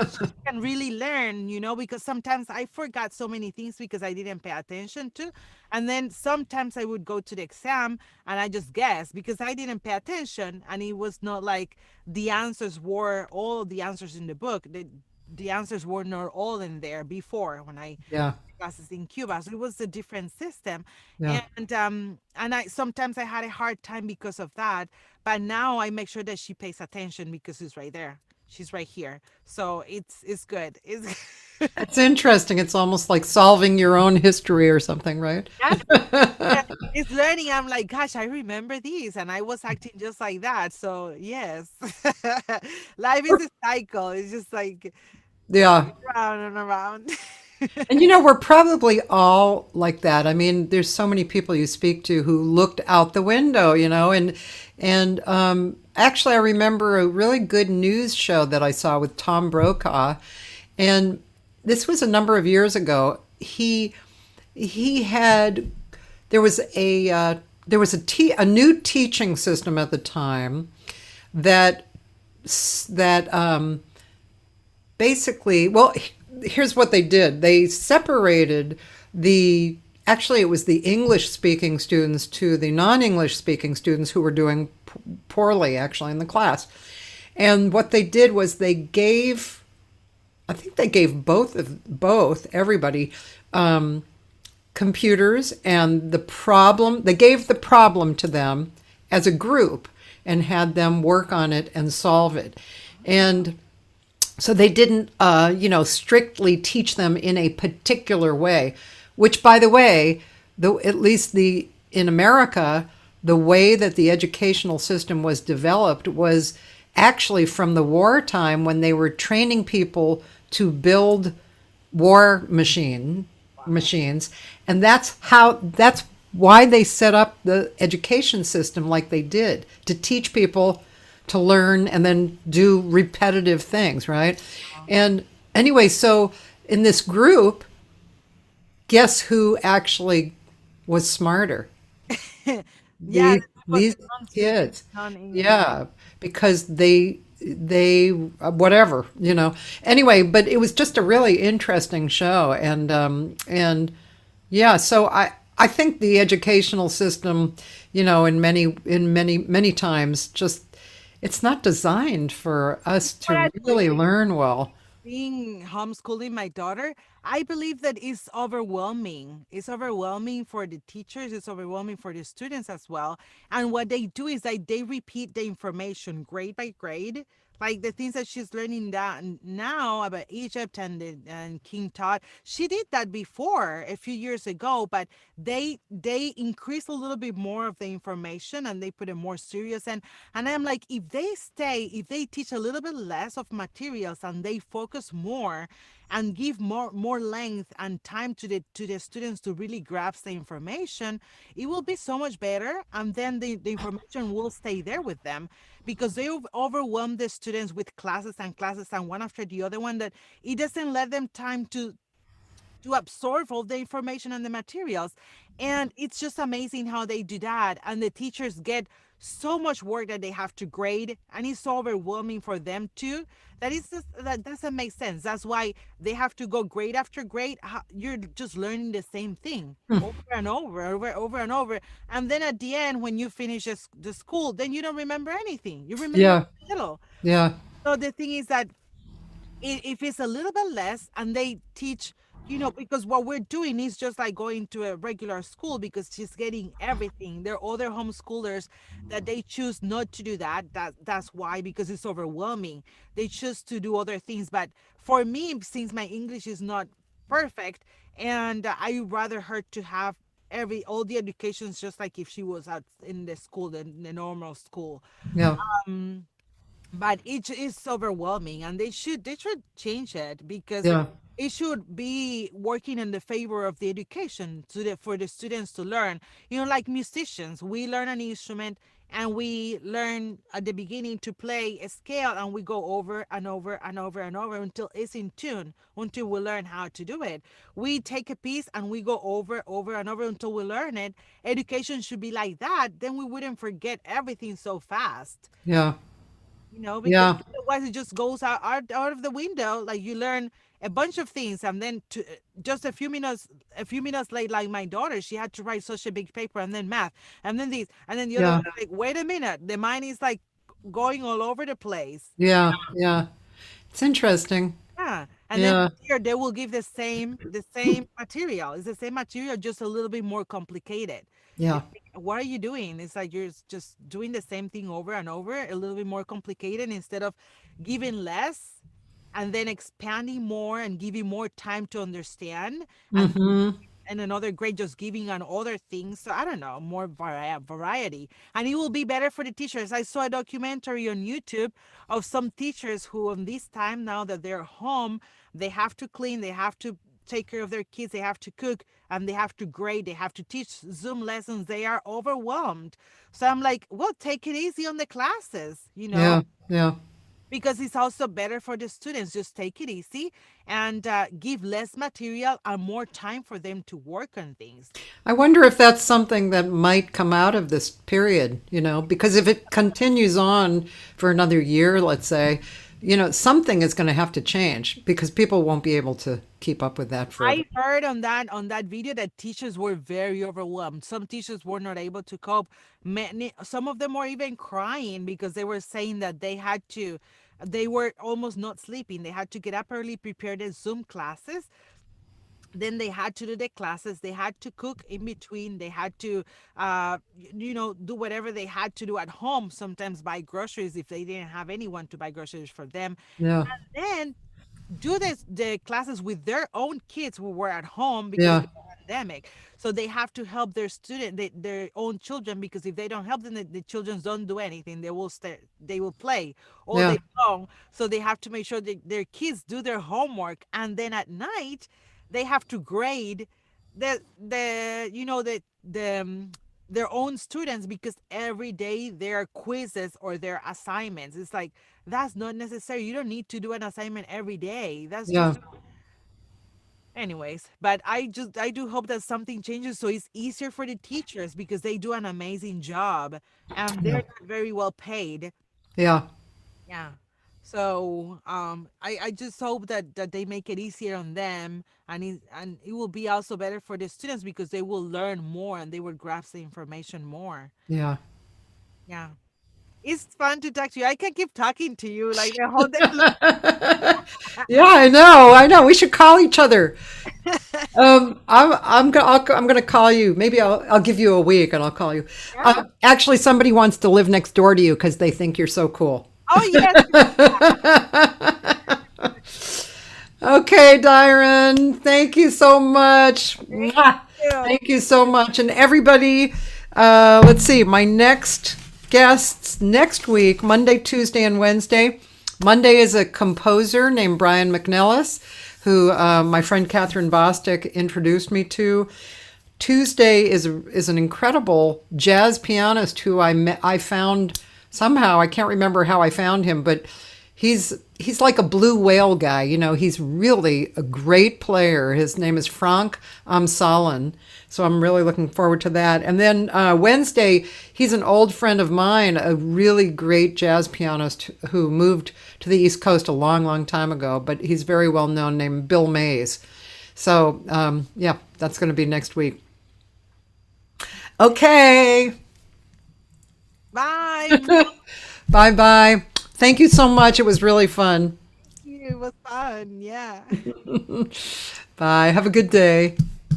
she can really learn, because sometimes I forgot so many things because I didn't pay attention to. And then sometimes I would go to the exam and I just guess because I didn't pay attention. And it was not like the answers were all the answers in the book. The answers were not all in there before when I Yeah. classes in Cuba. So it was a different system. Yeah. And I sometimes I had a hard time because of that. But now I make sure that she pays attention because it's right there. She's right here. So it's good. It's It's interesting. It's almost like solving your own history or something, right? yeah, yeah, it's learning. I'm like, gosh, I remember these, and I was acting just like that. So yes, life is a cycle. It's just like Yeah. around and around. And we're probably all like that. I mean, there's so many people you speak to who looked out the window, and actually, I remember a really good news show that I saw with Tom Brokaw, and this was a number of years ago. He had there was a new teaching system at the time that that basically, well, here's what they did. They separated the actually it was the English speaking students to the non-English speaking students who were doing poorly actually in the class. And what they did was they gave I think they gave both everybody computers and the problem they gave the problem to them as a group and had them work on it and solve it. And so they didn't, strictly teach them in a particular way, which, by the way, at least in America, the way that the educational system was developed was actually from the wartime when they were training people to build war machines, and that's why they set up the education system like they did to teach people to learn and then do repetitive things, right? And anyway, so in this group, guess who actually was smarter? Yeah, These this was these non-speaking, kids. non-English. Yeah, because they whatever, Anyway, but it was just a really interesting show, and yeah, so I think the educational system, in many times just it's not designed for us What I to really believe, learn well. being homeschooling my daughter, I believe that it's overwhelming. It's overwhelming for the teachers, it's overwhelming for the students as well. And what they do is like they repeat the information grade by grade. Like the things that she's learning that now about Egypt and King Tut, she did that before a few years ago, but they increase a little bit more of the information and they put it more serious. And I'm like, if they teach a little bit less of materials and they focus more and give more length and time to the students to really grasp the information, it will be so much better. And then the information will stay there with them because they overwhelm the students with classes and classes and one after the other one that it doesn't let them time to absorb all the information and the materials. And it's just amazing how they do that. And the teachers get so much work that they have to grade, and it's so overwhelming for them too. That doesn't make sense. That's why they have to go grade after grade. You're just learning the same thing over and over and over. And then at the end, when you finish the school, then you don't remember anything. You remember Yeah, little. yeah, So the thing is that if it's a little bit less and they teach, because what we're doing is just like going to a regular school because she's getting everything. There are other homeschoolers that they choose not to do that's why, because it's overwhelming. They choose to do other things. But for me, since my English is not perfect, and I rather her to have every all the educations just like if she was out in the school, the normal school. yeah, um but it is overwhelming, and they should change it because yeah, it should be working in the favor of the education for the students to learn. Like musicians, we learn an instrument and we learn at the beginning to play a scale, and we go over and over and over and over until it's in tune, until we learn how to do it. We take a piece and we go over and over until we learn it. Education should be like that, then we wouldn't forget everything so fast. yeah, Because yeah, otherwise it just goes out of the window. Like you learn a bunch of things, and then just a few minutes late, like my daughter, she had to write such a big paper, and then math, and then this, and then the other one. yeah, Like, wait a minute, the mind is like going all over the place. yeah, yeah. It's interesting. Yeah. And then Yeah. here they will give the same material. It's the same material, just a little bit more complicated. Yeah. It's like, what are you doing? It's like you're just doing the same thing over and over, a little bit more complicated instead of giving less and then expanding more and giving more time to understand. And Mm-hmm. another grade just giving on other things. So I don't know, more variety. And it will be better for the teachers. I saw a documentary on YouTube of some teachers who, on this time now that they're home, they have to clean, they have to take care of their kids, they have to cook, and they have to grade, they have to teach Zoom lessons. They are overwhelmed. So I'm like, well, take it easy on the classes. Yeah. Yeah. Because it's also better for the students. Just take it easy and give less material and more time for them to work on things. I wonder if that's something that might come out of this period, because if it continues on for another year, let's say, something is going to have to change because people won't be able to keep up with that forever. I heard on that video that teachers were very overwhelmed. Some teachers were not able to cope. Some of them were even crying because they were saying that they were almost not sleeping. They had to get up early, prepare their Zoom classes, then they had to do the classes, they had to cook in between, they had to do whatever they had to do at home, sometimes buy groceries if they didn't have anyone to buy groceries for them, Yeah. and then do the classes with their own kids who were at home because of Yeah. the pandemic. So they have to help their own children, because if they don't help them, the children don't do anything. They will play all Yeah. day long. So they have to make sure that their kids do their homework, and then at night they have to grade the you know their own students, because every day there are quizzes or their assignments. It's like, that's not necessary. You don't need to do an assignment every day. That's Yeah. just, anyways. But I do hope that something changes so it's easier for the teachers, because they do an amazing job and they're Yeah. not very well paid. Yeah. Yeah. So I just hope that they make it easier on them, and it will be also better for the students, because they will learn more and they will grasp the information more. Yeah. Yeah. It's fun to talk to you. I can keep talking to you like the whole day Yeah, I know. I know. We should call each other. I'm gonna call you. Maybe I'll give you a week and I'll call you. Yeah. Actually, somebody wants to live next door to you because they think you're so cool. Oh yes. Okay, Dayren, thank you so much. Thank Mwah. you. Thank you so much, and everybody. Let's see. My next guests next week, Monday, Tuesday, and Wednesday. Monday is a composer named Brian McNellis, who my friend Catherine Bostic introduced me to. Tuesday is an incredible jazz pianist who I found somehow. I can't remember how I found him, but he's like a blue whale guy. He's really a great player. His name is Frank Amsalen. So I'm really looking forward to that. And then Wednesday, he's an old friend of mine, a really great jazz pianist who moved to the East Coast a long, long time ago, but he's very well known, named Bill Mays. So yeah, that's going to be next week. Okay. Bye. Bye bye. Thank you so much. It was really fun. It was fun. Yeah. Bye. Have a good day.